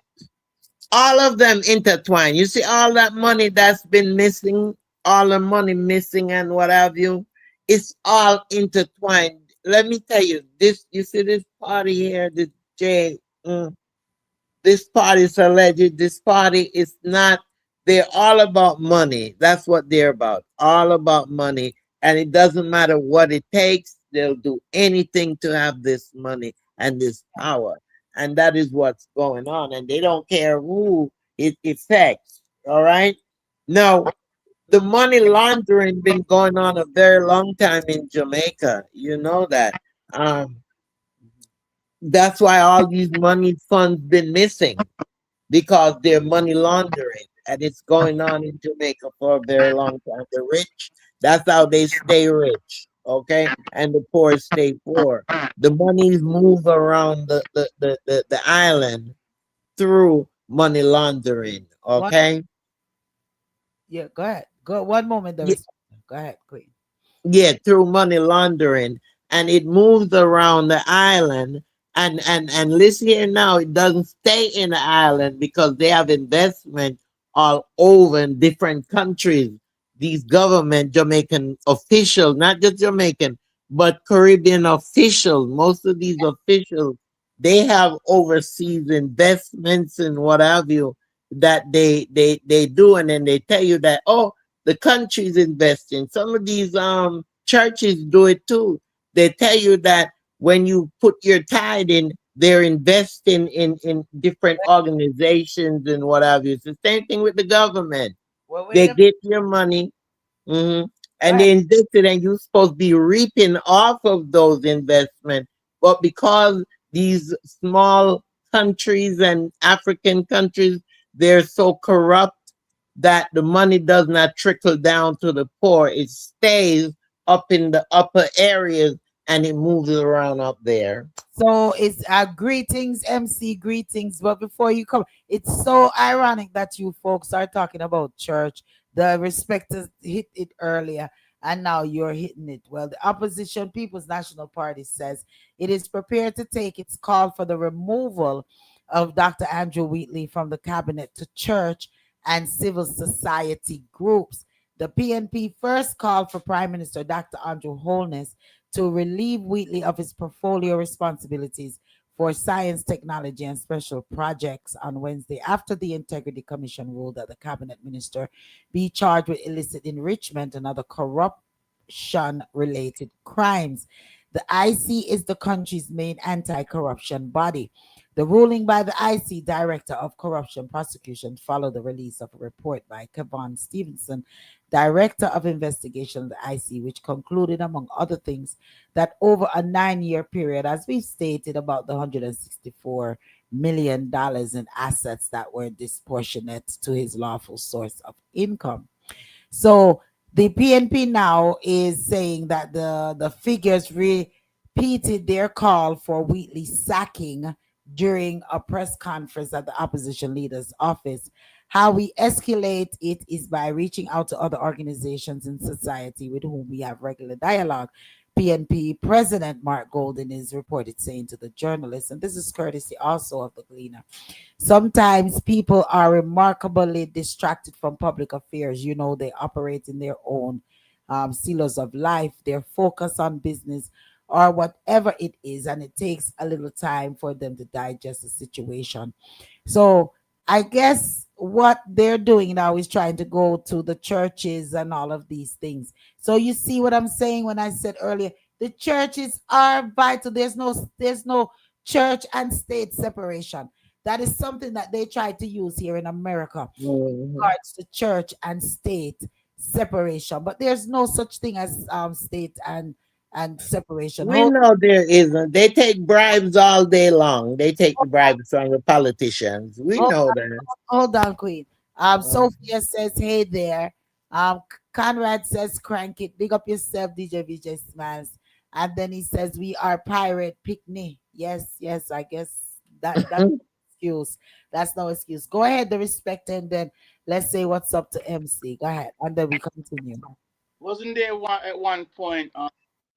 all of them intertwine. You see all that money that's been missing, all the money missing and what have you, it's all intertwined. Let me tell you, this you see this party here, this J. This party is alleged. This party is not. They're all about money. That's what they're about. All about money. And it doesn't matter what it takes. They'll do anything to have this money and this power. And that is what's going on. And they don't care who it affects. All right. Now, the money laundering been going on a very long time in Jamaica. You know that. That's why all these money funds been missing, because they're money laundering, and it's going on in Jamaica for a very long time. The rich, that's how they stay rich, okay, and the poor stay poor. The monies move around the island through money laundering, okay. Yeah, go ahead. Go one moment. Ye- Go ahead, Queen. yeah, through money laundering, and it moves around the island. And listen here now, it doesn't stay in the island because they have investment all over in different countries. These government Jamaican officials, not just Jamaican, but Caribbean officials, most of these officials, they have overseas investments and what have you that they do, and then they tell you that, oh, the country's investing. Some of these churches do it too. They tell you that when you put your tithe in, they're investing in different organizations and what have you. It's the same thing with the government. Well, wait They a get your money, hmm Go and ahead. they invest it, and you're supposed to be reaping off of those investments. But because these small countries and African countries, they're so corrupt that the money does not trickle down to the poor. It stays up in the upper areas and it moves around up there. So it's greetings, MC, greetings. But before you come, it's so ironic that you folks are talking about church. The respecters hit it earlier, and now you're hitting it. Well, the opposition People's National Party says it is prepared to take its call for the removal of Dr. Andrew Wheatley from the cabinet to church and civil society groups. The PNP first called for Prime Minister Dr. Andrew Holness to relieve Wheatley of his portfolio responsibilities for science, technology, and special projects on Wednesday after the Integrity Commission ruled that the cabinet minister be charged with illicit enrichment and other corruption related crimes. The IC is the country's main anti corruption body. The ruling by the IC Director of Corruption Prosecution followed the release of a report by Kevon Stevenson, Director of Investigation of the IC, which concluded, among other things, that over a 9-year period, as we've stated, about the $164 million in assets that were disproportionate to his lawful source of income. So the PNP now is saying that the figures repeated their call for Wheatley sacking during a press conference at the opposition leader's office. How we escalate it is by reaching out to other organizations in society with whom we have regular dialogue. PNP President Mark Golden is reported saying to the journalist, and this is courtesy also of the Gleaner. Sometimes people are remarkably distracted from public affairs. You know, they operate in their own silos of life. They're focused on business or whatever it is, and it takes a little time for them to digest the situation. So I guess what they're doing now is trying to go to the churches and all of these things. So you see what I'm saying when I said earlier, the churches are vital. There's no church and state separation. That is something that they try to use here in America, Mhm. regards to church and state separation. But there's no such thing as state and separation. We Hold know there isn't. They take bribes all day long. They take the bribes from the politicians. We hold know that. Hold on, Queen. Uh, Sophia says, "Hey there." Conrad says, "Crank it, big up yourself, DJ VJ Smiles." And then he says, "We are pirate picnic." Yes, yes. I guess that's excuse. That's no excuse. Go ahead, the respect, and then let's say what's up to MC. Go ahead, and then we continue. Wasn't there at one point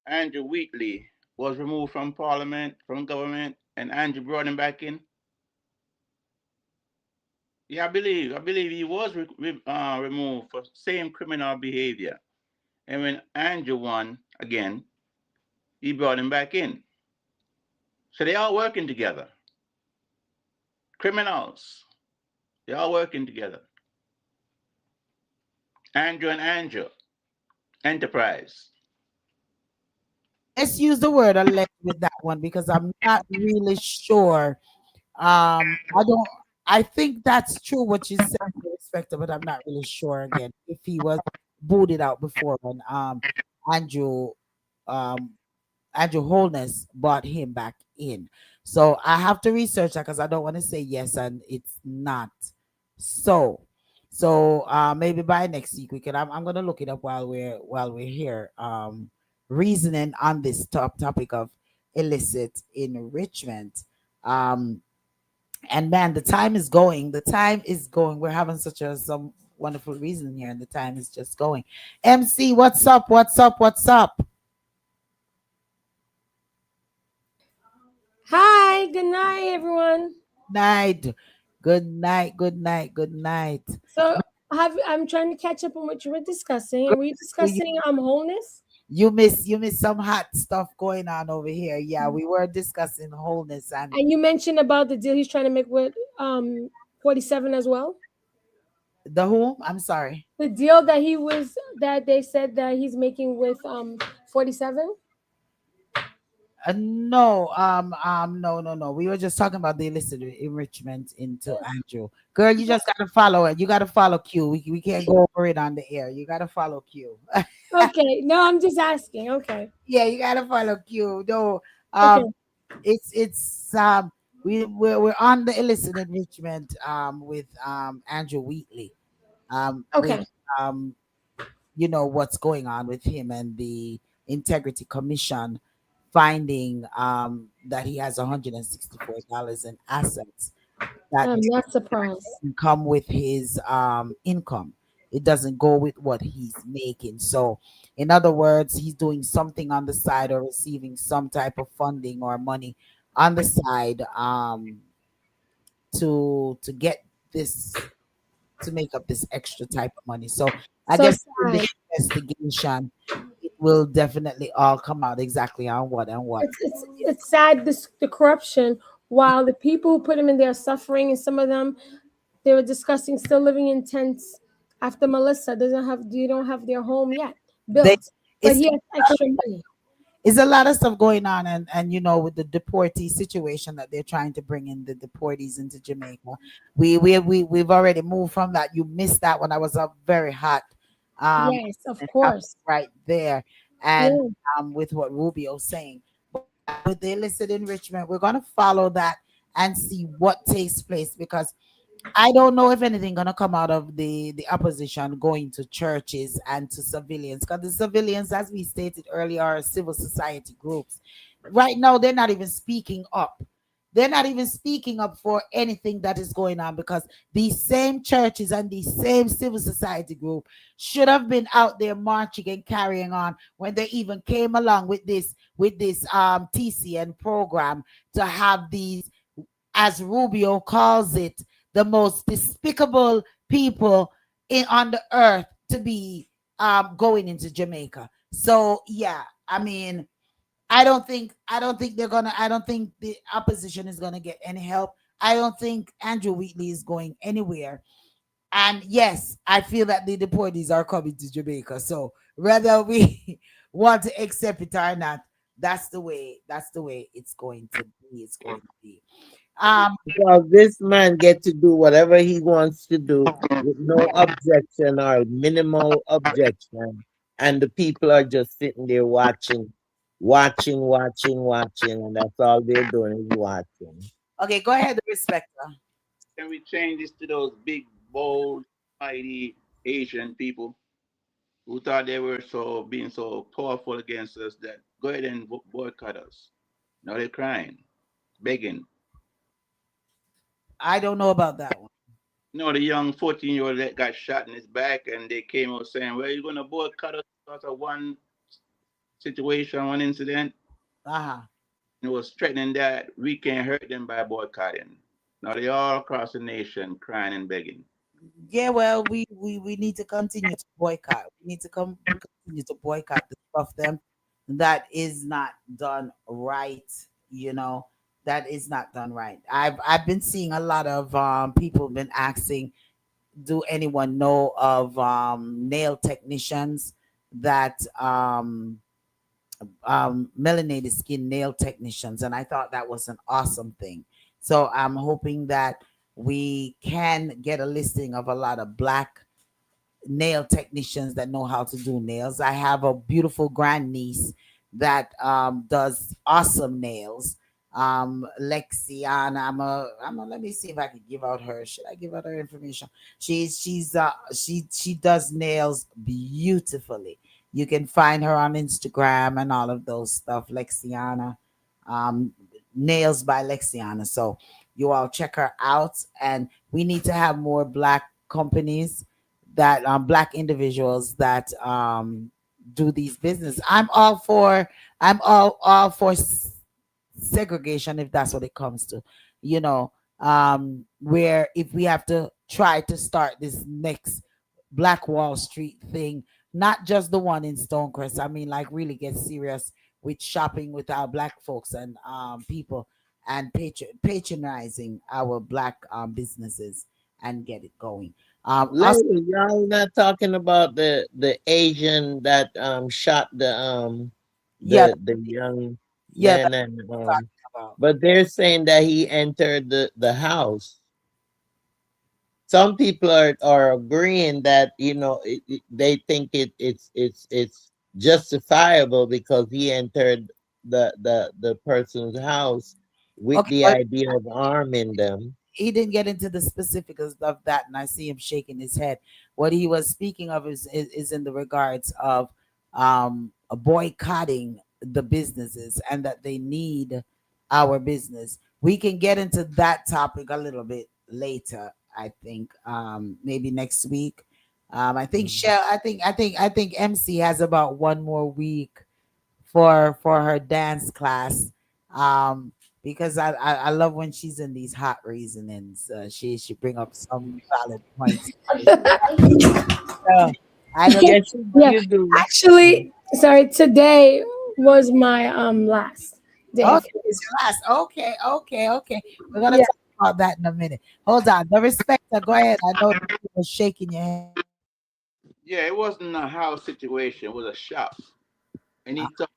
Andrew Wheatley was removed from Parliament, from government, and Andrew brought him back in? Yeah, I believe he was removed for same criminal behavior. And when Andrew won again, he brought him back in. So they all working together. Criminals, they all working together. Andrew and Andrew, enterprise. Let's use the word alleged with that one because I'm not really sure. I don't. I think that's true what you said, Respecter, but I'm not really sure again if he was booted out before when Andrew um Andrew Holness brought him back in. So I have to research that because I don't want to say yes and it's not so. So maybe by next week we can. I'm gonna look it up while we're here. Reasoning on this topic of illicit enrichment. Um, and man, the time is going. The time is going. We're having such a some wonderful reason here, and the time is just going. MC, what's up? What's up? What's up? Hi, good night, everyone. Night. Good night. Good night. Good night. So, I'm trying to catch up on what you were discussing. Good Were you to see you. discussing wholeness? You miss some hot stuff going on over here. Yeah, we were discussing wholeness and And you mentioned about the deal he's trying to make with 47 as well. the whom? I'm sorry. The deal that he was that they said that he's making with 47. No. We were just talking about the illicit enrichment into Andrew. Girl, you just gotta follow it. You gotta follow Q. We can't go over it on the air. You gotta follow Q. Okay, no, I'm just asking. Okay, Yeah, you gotta follow Q. No, okay, it's we're on the illicit enrichment with Andrew Wheatley with okay. um you know what's going on with him and the Integrity Commission finding that he has $164 in assets that I'm not surprised. doesn't come with his income. It doesn't go with what he's making. So, in other words, he's doing something on the side or receiving some type of funding or money on the side to get this to make up this extra type of money. So, I So guess in the sad. investigation, it will definitely all come out exactly on what and what. It's sad this the corruption. While the people who put him in there are suffering, and some of them they were discussing still living in tents after Melissa doesn't have you don't have their home yet They built, but it's he has extra money. It's a lot of stuff going on, and with the deportee situation that they're trying to bring in the deportees into Jamaica. We've already moved from that. You missed that one. I was up very hot, Yes, of and topic course. right there, and Yeah. with what Rubio's saying. But yeah, with the illicit enrichment, we're gonna follow that and see what takes place because I don't know if anything gonna come out of the opposition going to churches and to civilians because the civilians, as we stated earlier, are civil society groups. Right now, they're not even speaking up. They're not even speaking up for anything that is going on because these same churches and these same civil society group should have been out there marching and carrying on when they even came along with this TCN program to have these, as Rubio calls it, the most despicable people on the earth to be going into Jamaica. So yeah, I mean, I don't think the opposition is gonna get any help. I don't think Andrew Wheatley is going anywhere. And yes, I feel that the deportees are coming to Jamaica. So whether we want to accept it or not, that's the way it's going to be. It's going to be. Um, Because this man get to do whatever he wants to do with no objection or minimal objection, and the people are just sitting there watching, and that's all they're doing is watching. okay, go ahead, respect. Can we change this to those big, bold, mighty Asian people who thought they were so being so powerful against us that go ahead and boycott us? Now they're crying, begging. I don't know about that one. The young 14-year-old that got shot in his back, and they came out saying, "Well, you're gonna boycott us because of one situation, one incident." Uh-huh. It was threatening that we can hurt them by boycotting. Now they all across the nation crying and begging. Yeah, well, we need to continue to boycott. We need to continue to boycott the stuff them that is not done right. You know, that is not done right. I've been seeing a lot of people been asking, do anyone know of nail technicians that melanated skin nail technicians, and I thought that was an awesome thing. So I'm hoping that we can get a listing of a lot of black nail technicians that know how to do nails. I have a beautiful grandniece that does awesome nails. Lexiana, let me see if I can give out her. Should I give out her information? She does nails beautifully. You can find her on Instagram and all of those stuff. Lexiana, um, nails by Lexiana. So you all check her out, and we need to have more black companies that black individuals that do these business. I'm all for segregation if that's what it comes to. You know, where if we have to try to start this next Black Wall Street thing, not just the one in Stonecrest. I mean, like really get serious with shopping with our black folks and people and patronizing our black businesses and get it going. Us, Lady, y'all not talking about the Asian that shot yeah, the young yeah, that's man and what I'm talking about. but they're saying that he entered the house. Some people are agreeing that they think it's justifiable because he entered the person's house with Okay, the but idea of arming them. he didn't get into the specifics of that, and I see him shaking his head. What he was speaking of is in the regards of boycotting the businesses and that they need our business. We can get into that topic a little bit later. I think maybe next week. I think Mhm. Shell. I think MC has about one more week for her dance class. Um, because I love when she's in these hot reasonings. She bring up some valid points. So I don't Yes, Yeah, you do. actually, sorry. Today was my last day. okay, it's your last. Okay, okay, okay. We're gonna Yeah, talk about that in a minute. Hold on. The respecter, go ahead. I know you were shaking your head. Yeah, it wasn't a house situation. It was a shop, and he took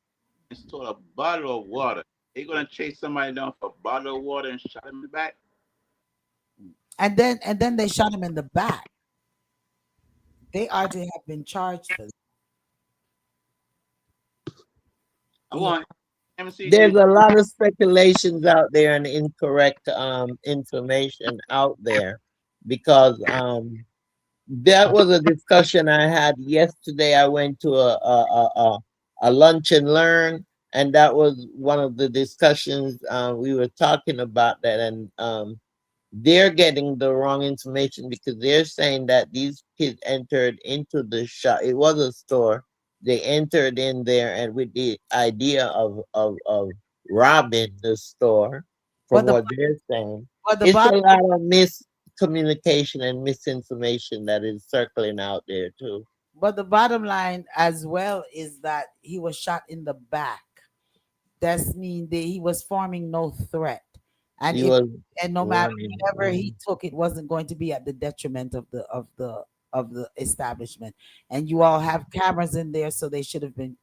and stole a bottle of water. They gonna chase somebody down for a bottle of water and shot him in the back. And then they shot him in the back. They are to have been charged for that. I Yeah. want MC to There's a lot of speculations out there and incorrect information out there because that was a discussion I had yesterday. I went to a lunch and learn, and that was one of the discussions we were talking about that, and they're getting the wrong information because they're saying that these kids entered into the shop. It was a store. They entered in there and with the idea of robbing the store, from But the what they're saying. but the It's a bottom lot of miscommunication and misinformation that is circling out there too. but the bottom line as well is that he was shot in the back. That's mean that he was forming no threat. And He if was and no matter running. whatever he took, it wasn't going to be at the detriment of the establishment. And you all have cameras in there, so they should have been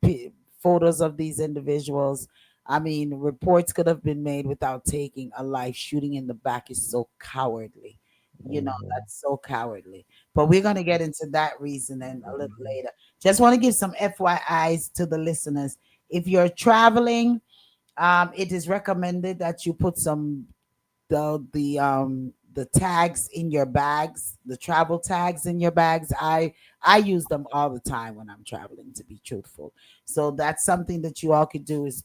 photos of these individuals. I mean, reports could have been made without taking a life. Shooting in the back is so cowardly. Mhm. That's so cowardly. But we're gonna get into that reasoning a little later. Just want to give some FYIs to the listeners. If you're traveling, it is recommended that you put some the tags in your bags, the travel tags in your bags. I use them all the time when I'm traveling, to be truthful. So that's something that you all could do is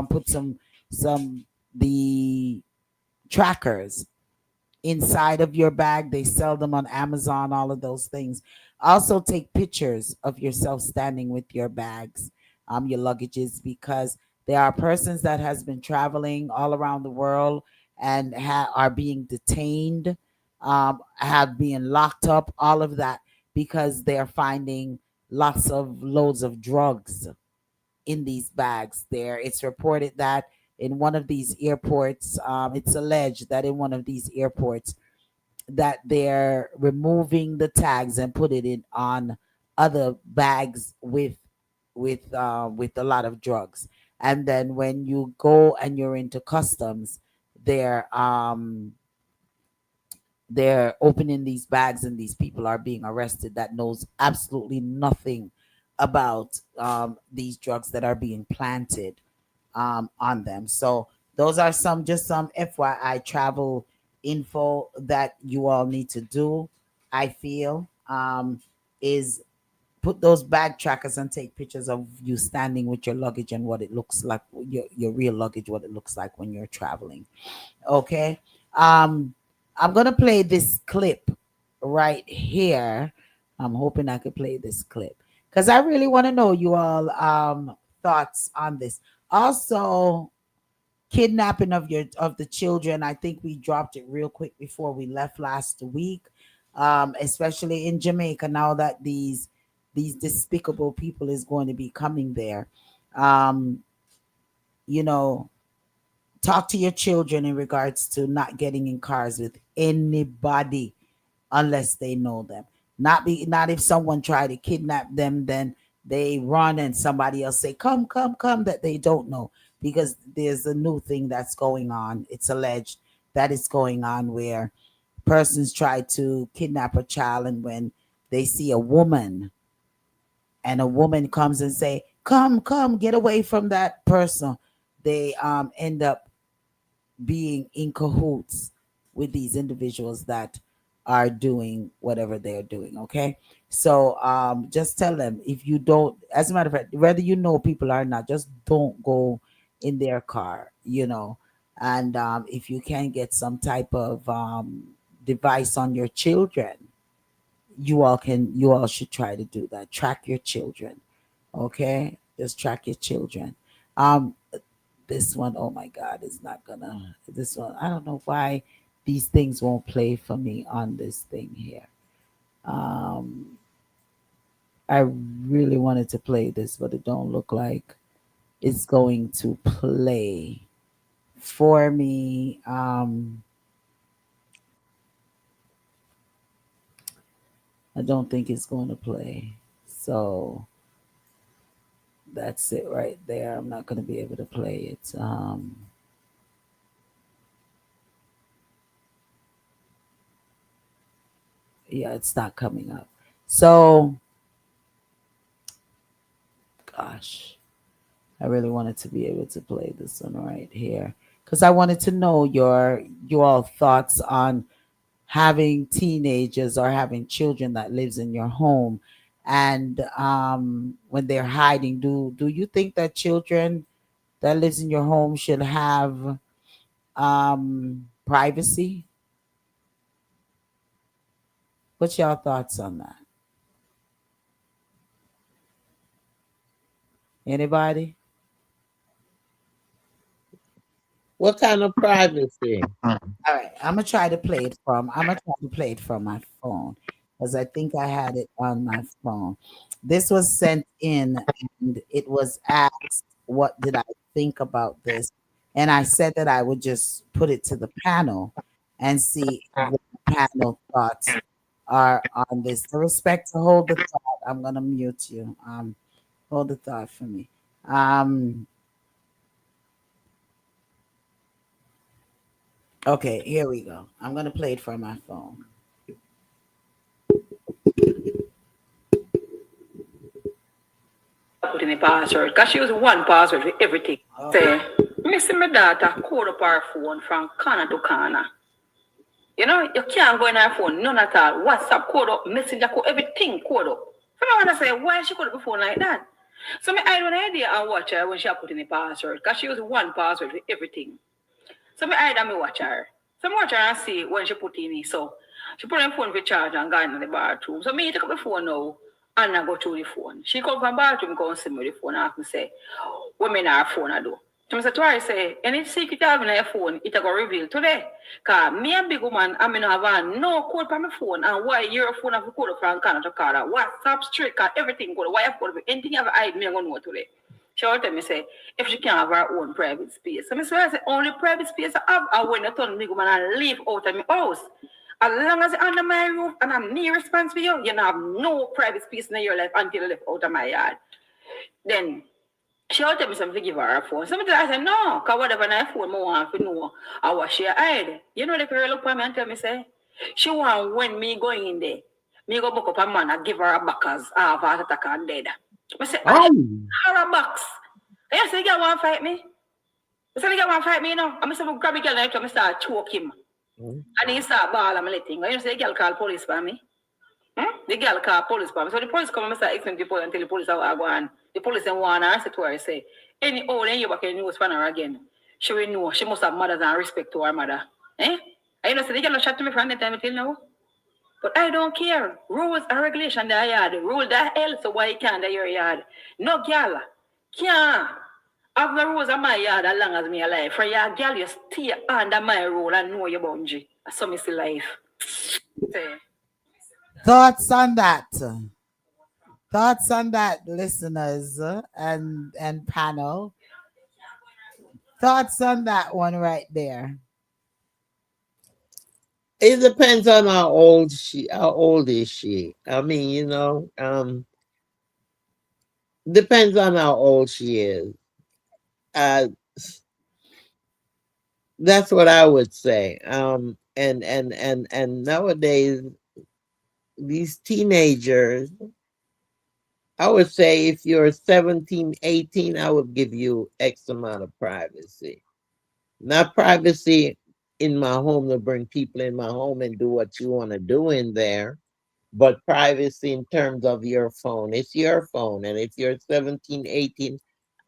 put some the trackers inside of your bag. They sell them on Amazon, all of those things. Also, take pictures of yourself standing with your bags, your luggages, because there are persons that has been traveling all around the world and are being detained, have been locked up, all of that because they're finding lots of loads of drugs in these bags there. It's reported that in one of these airports, it's alleged that in one of these airports that they're removing the tags and put it in on other bags with a lot of drugs. And then when you go and you're into customs, they're um they're opening these bags and these people are being arrested that knows absolutely nothing about these drugs that are being planted on them. So those are some FYI travel info that you all need to do. I feel is put those bag trackers and take pictures of you standing with your luggage and what it looks like, your real luggage, what it looks like when you're traveling. Okay. Um, I'm gonna play this clip right here. I'm hoping I could play this clip because I really want to know you all thoughts on this. Also, kidnapping of the children. I think we dropped it real quick before we left last week, especially in Jamaica. Now that these despicable people is going to be coming there. You know, talk to your children in regards to not getting in cars with anybody unless they know them. Not if someone try to kidnap them, then they run and somebody else say, come, come, come, that they don't know. Because there's a new thing that's going on. It's alleged that it's going on where persons try to kidnap a child, and when they see a woman and a woman comes and say, come, come, get away from that person, they end up being in cahoots with these individuals that are doing whatever they're doing. Okay. So just tell them, if you don't, as a matter of fact, whether you know people or not, just don't go in their car, you know. And if you can get some type of device on your children, you all should try to do that. Track your children. Okay. Just track your children. Um, this one, oh my God, is not gonna. This one, I don't know why these things won't play for me on this thing here. Um, I really wanted to play this, but it don't look like it's going to play for me. I don't think it's going to play. So that's it right there. I'm not going to be able to play it. Yeah, it's not coming up. So, gosh, I really wanted to be able to play this one right here because I wanted to know your all thoughts on having teenagers or having children that lives in your home, and when they're hiding. Do you think that children that lives in your home should have privacy? What's your thoughts on that? Anybody? What kind of privacy? All right, I'm gonna try to play it from. I'm gonna try to play it from my phone because I think I had it on my phone. This was sent in, and it was asked, "What did I think about this?" And I said that I would just put it to the panel and see what the panel thoughts are on this. The respect to hold the thought. I'm gonna mute you. Hold the thought for me. Okay, here we go. I'm gonna play it from my phone. Put in the password because she was one password for everything. Oh. Say, missing my data code up her phone from corner to corner. You know, you can't go in her phone, none at all. WhatsApp code up, messenger code, everything code up. So I want to say, why she code up the phone like that? So I had an idea and watch her when she put in the password because she was one password for everything. So I had me watch her. So I watch her and see when she put in it. So she put her phone for charge and got in the bathroom. So me take up the phone now and I go through the phone. She come from the bathroom, go and see me the phone and ask me say, what me na her phone I do? So I said to her, I say, any secret you have in your phone, it go reveal today. Because me a big woman, I mean, have no code for my phone. And why your phone have a code from Canada to Canada? WhatsApp, straight, everything code. Why have code? Anything you have hide, me I going to know today. She will tell me, say, if she can't have her own private space. So I say, only private space I have, I when you turn me woman and leave out of my house. As long as you're under my roof and I'm near responsible for you, you don't have no private space in your life until you live out of my yard. Then she will tell me something to give her phone. Sometimes I say, no, because whatever I phone I want to know, I was she hide. You know, the girl look at me and tell me, say, she want when me going in there, me go book up a man and give her a backers, have a heart attack and dead. I say, her a box. You say, the girl want to fight me? You say, the girl want to fight me, you know? I say, grab the girl and I start choke him. And he start ball and letting. You say, the girl call police for me? The girl call police for me. So the police come and start explaining to the police until the police are going. The police then want her and say to her, say, any old then you back in the news for her again. She will know. She must have mothers and respect to her mother. And you know, so the girl shot to me from the time until now. But I don't care. Rules and regulation that yard. Rule that hell, so why you can't do your yard? No girl can't have the rules of my yard as long as me alive. For your girl, you stay under my rule and know your boundary. That's how me see life. Thoughts on that? Thoughts on that, listeners and panel? Thoughts on that one right there? It depends on how old is she. I mean, depends on how old she is. Uh, that's what I would say. And nowadays, these teenagers, I would say if you're 17, 18, I would give you X amount of privacy. Not privacy in my home to bring people in my home and do what you want to do in there, but privacy in terms of your phone. It's your phone. And if you're 17, 18,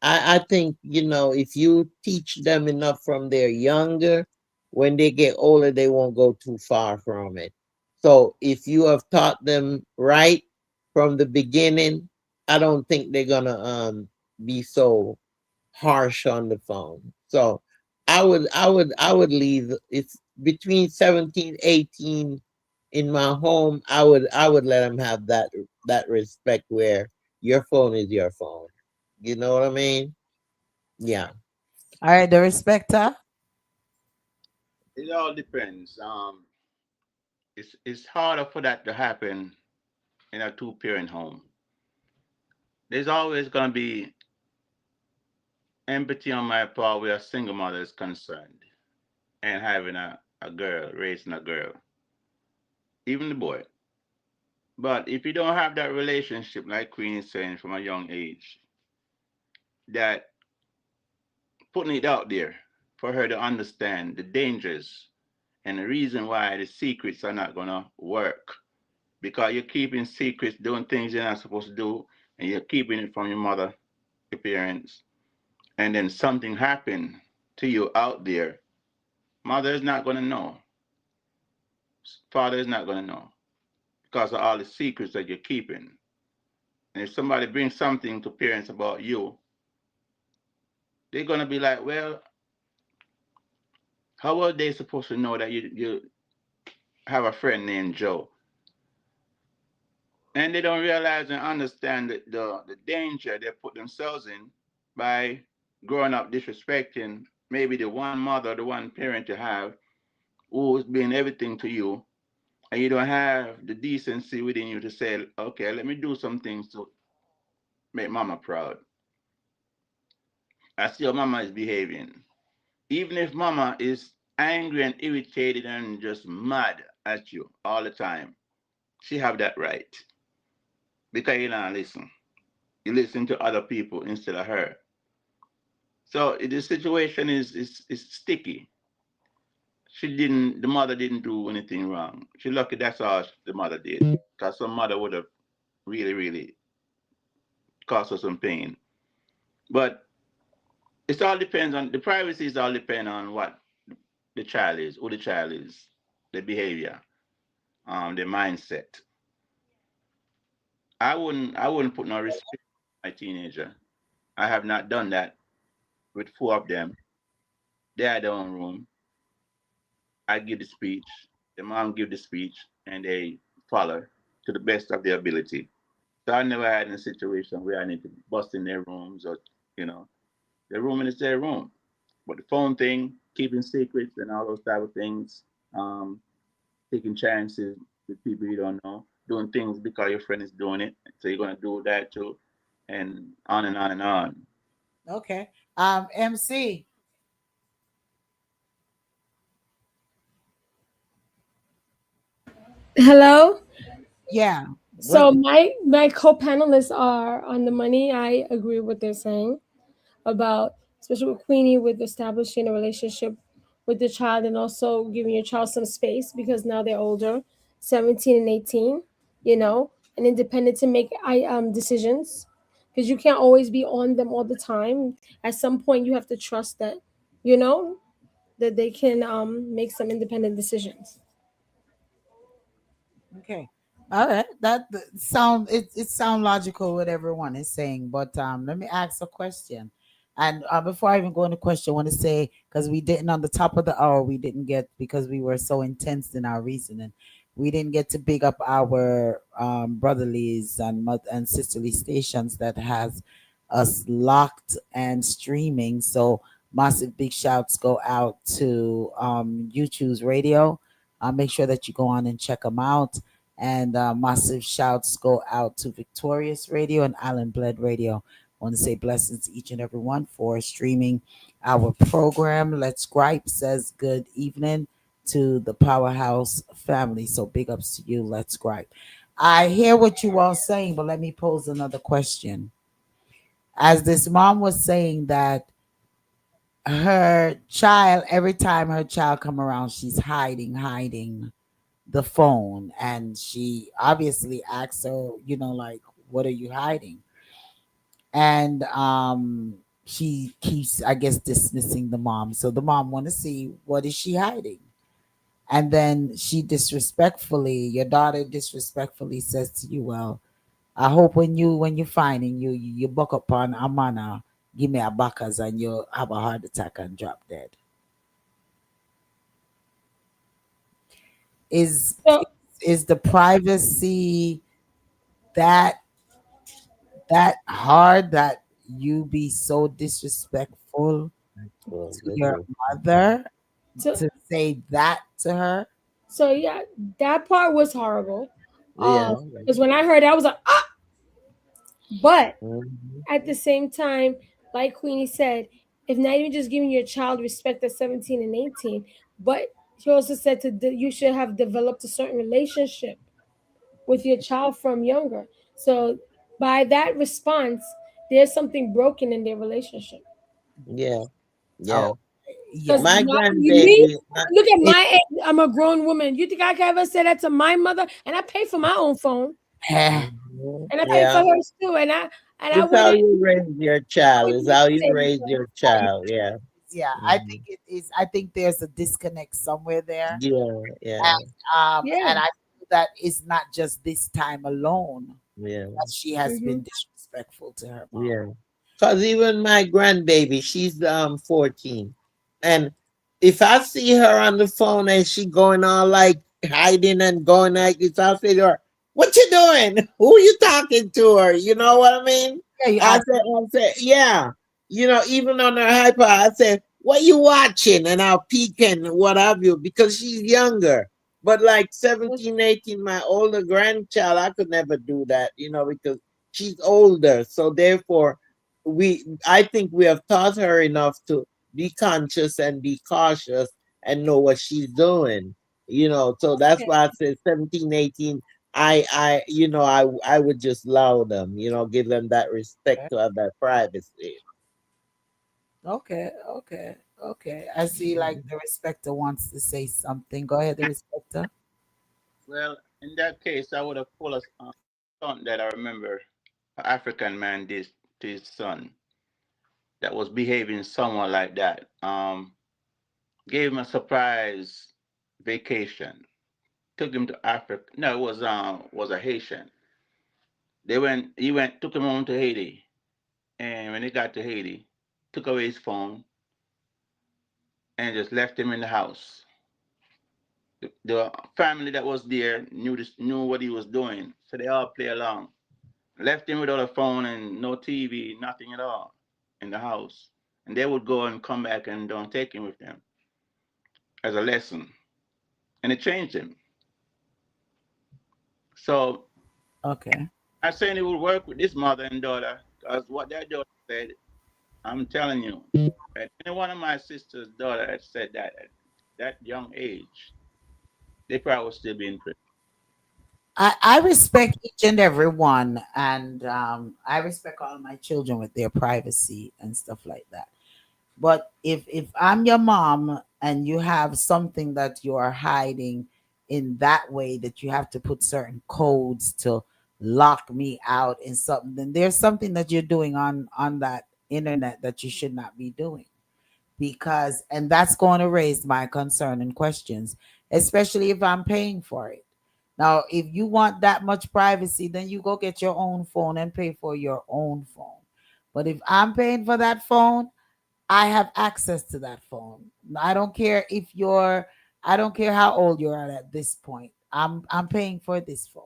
I think, if you teach them enough from they're younger, when they get older, they won't go too far from it. So if you have taught them right from the beginning, I don't think they're gonna be so harsh on the phone. So I would leave it's between 17, 18 in my home. I would let them have that respect where your phone is your phone. You know what I mean? Yeah. All right, the respecter. It all depends. It's harder for that to happen in a two-parent home. There's always gonna be empathy on my part where a single mother is concerned and having a girl, raising a girl, even the boy. But if you don't have that relationship, like Queen is saying from a young age, that putting it out there for her to understand the dangers and the reason why the secrets are not gonna work. Because you're keeping secrets, doing things you're not supposed to do, and you're keeping it from your mother, your parents, and then something happened to you out there. Mother is not gonna know. Father is not gonna know because of all the secrets that you're keeping. And if somebody brings something to parents about you, they're gonna be like, well, how are they supposed to know that you have a friend named Joe? And they don't realize and understand the danger they put themselves in by growing up disrespecting maybe the one mother, the one parent you have who's been everything to you, and you don't have the decency within you to say, okay, let me do some things to make mama proud. I see how mama is behaving. Even if mama is angry and irritated and just mad at you all the time, she have that right because you don't listen. You listen to other people instead of her. So the situation is sticky. The mother didn't do anything wrong. She lucky that's all the mother did. Because some mother would have really, really caused her some pain. But it all depends on the privacy is all depend on what the child is, who the child is, the behavior, the mindset. I wouldn't put no restriction on my teenager. I have not done that with four of them. They had their own room. I give the speech, the mom give the speech, and they follow to the best of their ability. So I never had a situation where I need to bust in their rooms or, you know, their room is their room. But the phone thing, keeping secrets and all those type of things, um, taking chances with people you don't know, doing things because your friend is doing it, so you're gonna do that too, and on and on and on. Okay. MC. Hello. Yeah. What? So my co-panelists are on the money. I agree with what they're saying about, especially with Queenie, with establishing a relationship with the child and also giving your child some space because now they're older, 17 and 18, and independent to make decisions because you can't always be on them all the time. At some point, you have to trust that, you know, that they can make some independent decisions. Okay. All right. It sound logical what everyone is saying, but let me ask a question. And before I even go into question, I want to say because we didn't on the top of the hour we didn't get because we were so intense in our reasoning. We didn't get to big up our brotherlies and and sisterly stations that has us locked and streaming. So massive big shouts go out to YouTube's radio. Make sure that you go on and check them out. And massive shouts go out to Victorious Radio and Island Bled Radio. I want to say blessings to each and every one for streaming our program. Let's Gripe says good evening to the Powerhouse family. So big ups to you. Let's Gripe. I hear what you all saying, but let me pose another question. As this mom was saying that her child, every time her child come around, she's hiding the phone, and she obviously asks her, like, what are you hiding? And she keeps, I guess, dismissing the mom. So the mom want to see what is she hiding. And then your daughter disrespectfully says to you, well, I hope when you finding you buck up on Amana, give me a backers and you'll have a heart attack and drop dead. Is So is the privacy that hard that you be so disrespectful Well, to this your is- mother so to say that to her? so yeah, that part was horrible. Yeah. Because when I heard it, I was like, ah. But Mhm. at the same time, like Queenie said, if not even just giving your child respect at 17 and 18, but she also said you should have developed a certain relationship with your child from younger. So by that response, there's something broken in their relationship. Yeah. Yeah. Oh, yeah. Because My me, grandbaby, look at It, my age. I'm a grown woman. You think I can ever say that to my mother? And I pay for my own phone, Mhm. and I pay for Yeah. hers too. And I It's how wouldn't. you raise your I child. It's wouldn't how you say raise because your child. Yeah. yeah, I think Mhm. it is. I think there's a disconnect somewhere there, Yeah. Yeah. and yeah. I feel that it's not just this time alone Yeah. that she has Hmm. been disrespectful to her mom. Yeah. Cause even my grandbaby, she's 14. And if I see her on the phone and she going all like hiding and going like this, I'll say to her, what you doing? Who you talking to her? You know what I mean? Yeah, you I ask. said, yeah. Even on her hyper, I said, what you watching? And I'll peek and what have you, because she's younger. But like 17, 18, my older grandchild, I could never do that, because she's older. So therefore, I think we have taught her enough to be conscious and be cautious and know what she's doing. So that's why I said 17, 18. I would just allow them, give them that respect Okay, to have that privacy. okay. I see. Like the respecter wants to say something. Go ahead, the respecter. Well, in that case, I would have pulled a stunt that I remember an African man did to his son that was behaving somewhat like that. Gave him a surprise vacation. Took him to Africa. No, it was a Haitian. Took him home to Haiti, and when he got to Haiti, took away his phone and just left him in the house. The family that was there knew what he was doing, so they all play along. Left him without a phone and no TV, nothing at all in the house. And they would go and come back and don't take him with them as a lesson. And it changed him. So Okay. I'm saying it would work with this mother and daughter because what their daughter said, I'm telling you, that any one of my sister's daughter had said that at that young age, they probably would still be in prison. I respect each and every one, and I respect all my children with their privacy and stuff like that. But if I'm your mom and you have something that you are hiding in that way that you have to put certain codes to lock me out in something, then there's something that you're doing on that internet that you should not be doing. Because and that's going to raise my concern and questions, especially if I'm paying for it. Now, if you want that much privacy, then you go get your own phone and pay for your own phone. But if I'm paying for that phone, I have access to that phone. I don't care how old you are at this point. I'm paying for this phone.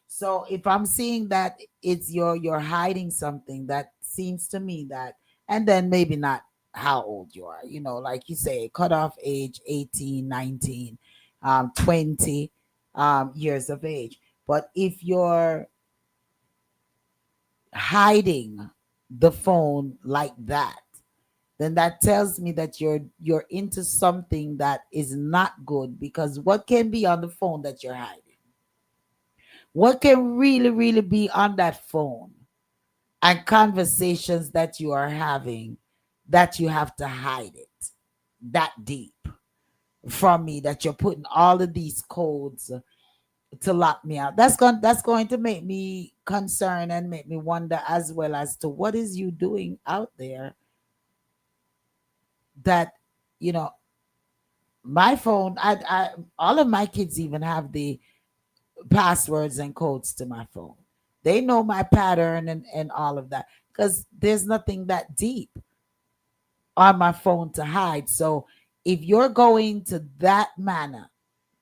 So if I'm seeing that it's you're hiding something, that seems to me that, and then maybe not how old you are, like you say, cutoff age 18, 19, 20 years of age. But if you're hiding the phone like that, then that tells me that you're into something that is not good, because what can be on the phone that you're hiding? What can really, really be on that phone? And conversations that you are having that you have to hide it that deep from me, that you're putting all of these codes to lock me out. That's going to make me concerned and make me wonder as well as to what is you doing out there that you know my phone. I all of my kids even have the passwords and codes to my phone. They know my pattern and all of that, because there's nothing that deep on my phone to hide. So if you're going to that manner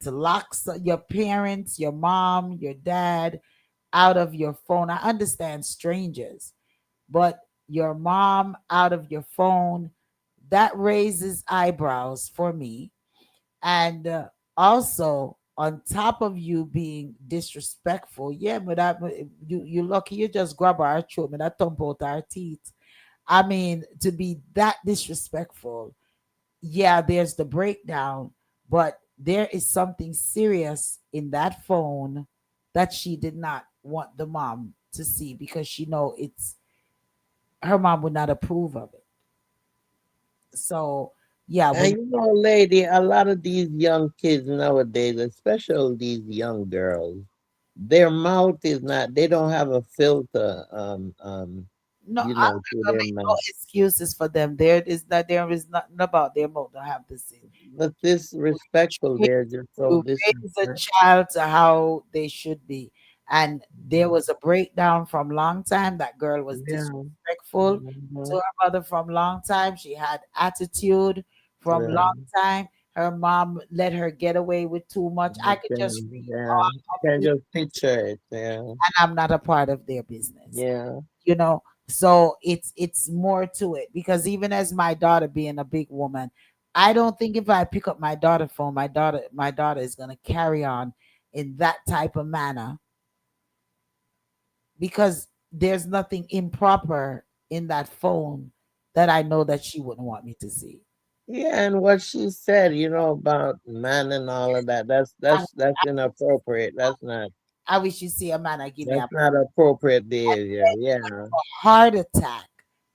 to lock your parents, your mom, your dad out of your phone, I understand strangers, but your mom out of your phone, that raises eyebrows for me. And also, on top of you being disrespectful, yeah, but you lucky you just grab our throat, and that thump out our teeth. I mean, to be that disrespectful, yeah, there's the breakdown, but there is something serious in that phone that she did not want the mom to see, because she know it's her mom would not approve of it. So yeah, And when lady, a lot of these young kids nowadays, especially these young girls, their mouth is not, they don't have a filter, no, I'm not to gonna their make no mouth. excuses for them. There is nothing about their mouth don't have this in. But disrespectful, they're just so To raise a disrespectful. child to how they should be. And there was a breakdown from long time. That girl was Yeah. disrespectful to Mhm. her mother from long time. She had attitude from Yeah. long time. Her mom let her get away with too much. I could just Yeah. read Yeah. all of Can it, just picture it. Yeah. and I'm not a part of their business. Yeah. So it's more to it, because even as my daughter being a big woman, I don't think if I pick up my daughter phone, my daughter is going to carry on in that type of manner, because there's nothing improper in that phone that I know that she wouldn't want me to see. Yeah, and what she said, about man and all of that, I, that's inappropriate. I wish you see a man that give me That's not appropriate behavior. Yeah, a heart attack.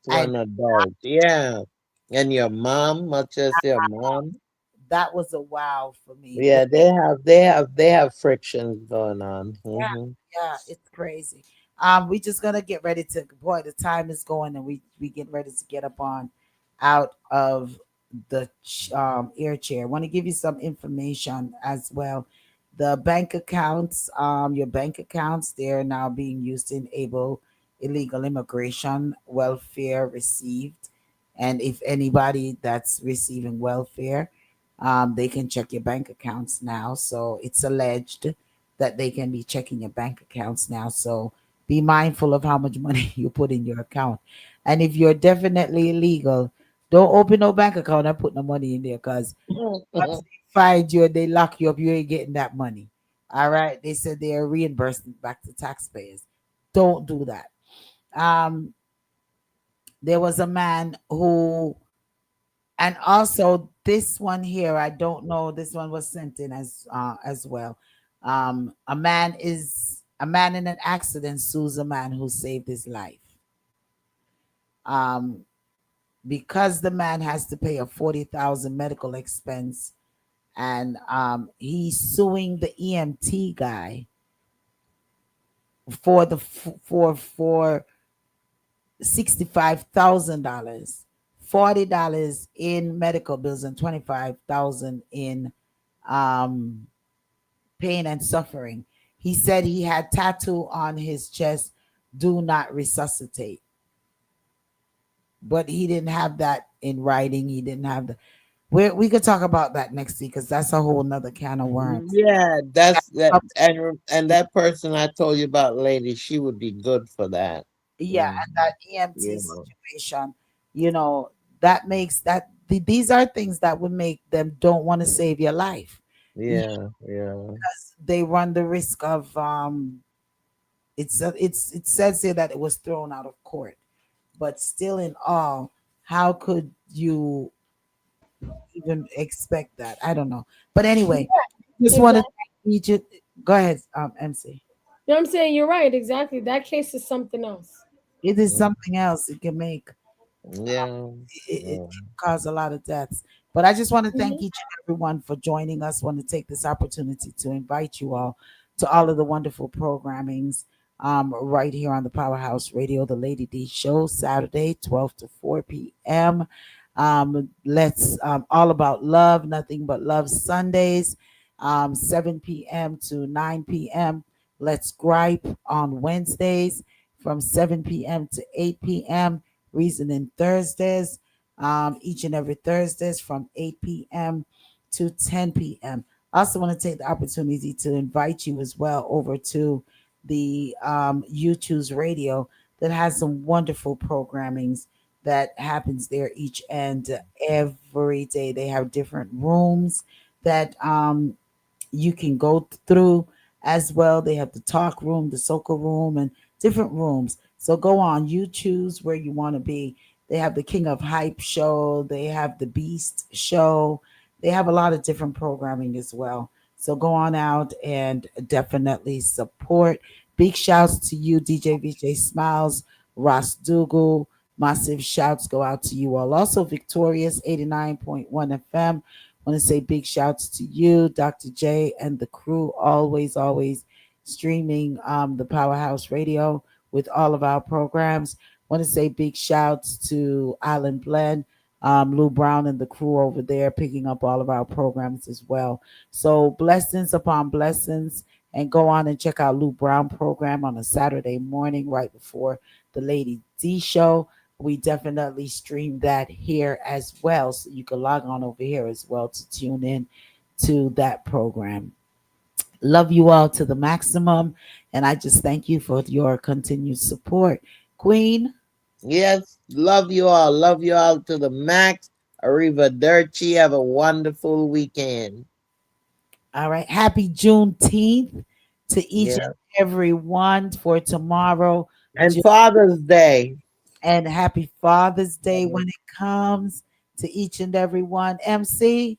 to And an adult. Yeah. And your mom, much as your mom. that was a wow for me. Yeah, they have frictions going on. Yeah, Hmm. yeah, it's crazy. We just gonna get ready to, boy, the time is going, and we get ready to get up on out of the air chair. Want to give you some information as well. The bank accounts, your bank accounts, they're now being used to enable illegal immigration welfare received. And if anybody that's receiving welfare, they can check your bank accounts now. So it's alleged that they can be checking your bank accounts now. So be mindful of how much money you put in your account. And if you're definitely illegal, don't open no bank account and put no money in there, because once they find you and they lock you up, you ain't getting that money. All right. They said they are reimbursing back to taxpayers. Don't do that. Um, there was a man who, and also this one here, I don't know, this one was sent in as well. A man in an accident sues a man who saved his life, um because the man has to pay a 40,000 medical expense, and he's suing the EMT guy for the for $65,000, $40 in medical bills, and 25,000 in um pain and suffering. He said he had tattoo on his chest, "Do not resuscitate," but he didn't have that in writing. He didn't have the. we could talk about that next week because that's a whole nother can of worms. Yeah, that's that, and that person I told you about, lady, she would be good for that. Yeah, Mm, and that EMT yeah, situation, you know, that makes that these are things that would make them don't want to save your life. Yeah, yeah, yeah, they run the risk of it says here that it was thrown out of court, but still in all, how could you even expect that? I don't know. But anyway, just want to Exactly. thank each. Go ahead, MC. You know what I'm saying? You're right. Exactly. That case is something else. It is mm, something else. It can make yeah, it yeah. can cause a lot of deaths. But I just want to thank Mhm. each and everyone for joining us. Want to take this opportunity to invite you all to all of the wonderful programmings right here on the Powerhouse Radio, the Lady D Show, Saturday, 12 to 4 p.m. Let's all about love, nothing but love Sundays, 7 p.m. to 9 p.m. Let's gripe on Wednesdays from 7 p.m. to 8 p.m. Reasoning Thursdays, each and every Thursdays from 8 p.m. to 10 p.m. I also want to take the opportunity to invite you as well over to the YouTube's radio that has some wonderful programmings that happens there each and every day. They have different rooms that you can go through as well. They have the talk room, the soca room, and different rooms. So go on, you choose where you want to be. They have the King of Hype show, they have the Beast show, they have a lot of different programming as well. So go on out and definitely support. Big shouts to you, DJ VJ Smiles, Ross Dougal. Massive shouts go out to you all. Also, Victorious 89.1 FM. Want to say big shouts to you, Dr. J, and the crew. Always streaming the Powerhouse Radio with all of our programs. Want to say big shouts to Island Blend, Lou Brown, and the crew over there picking up all of our programs as well. So blessings upon blessings, and go on and check out Lou Brown program on a Saturday morning right before the Lady D show. We definitely stream that here as well. So you can log on over here as well to tune in to that program. Love you all to the maximum. And I just thank you for your continued support. Queen, Yes, love you all. Love you all to the max. Arrivederci. Have a wonderful weekend. all right. Happy Juneteenth to each and Yeah. every one for tomorrow. And Father's Day. And happy Father's Day when it comes to each and every one. MC,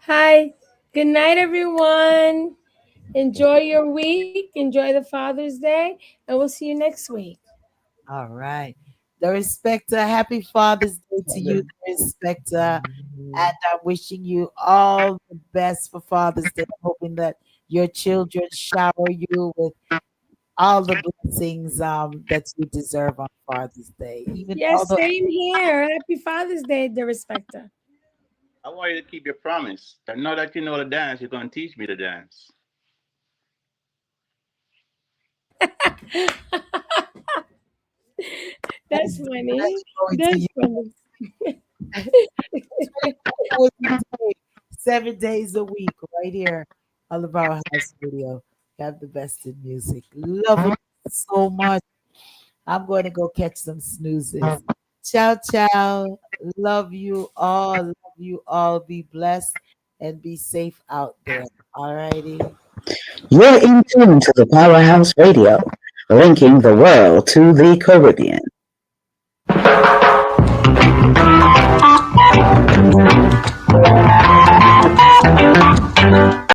Hi. Good night, everyone. Enjoy your week. Enjoy the Father's Day. And we'll see you next week. all right. The Respecter, happy Father's Day to you, the Respecter. And I'm wishing you all the best for Father's Day. I'm hoping that your children shower you with all the blessings that you deserve on Father's Day. Even Yes, although same here. Happy Father's Day, the Respecter. I want you to keep your promise. And now that you know the dance, you're going to teach me the dance. That's funny. going to That's you funny. 24 hours a day, 7 days a week, right here on the Powerhouse Video. You have the best in music. Love it so much. I'm going to go catch some snoozes. Ciao, ciao. Love you all. Love you all. Be blessed and be safe out there. All righty. You're in tune to the Powerhouse Radio, linking the world to the Caribbean.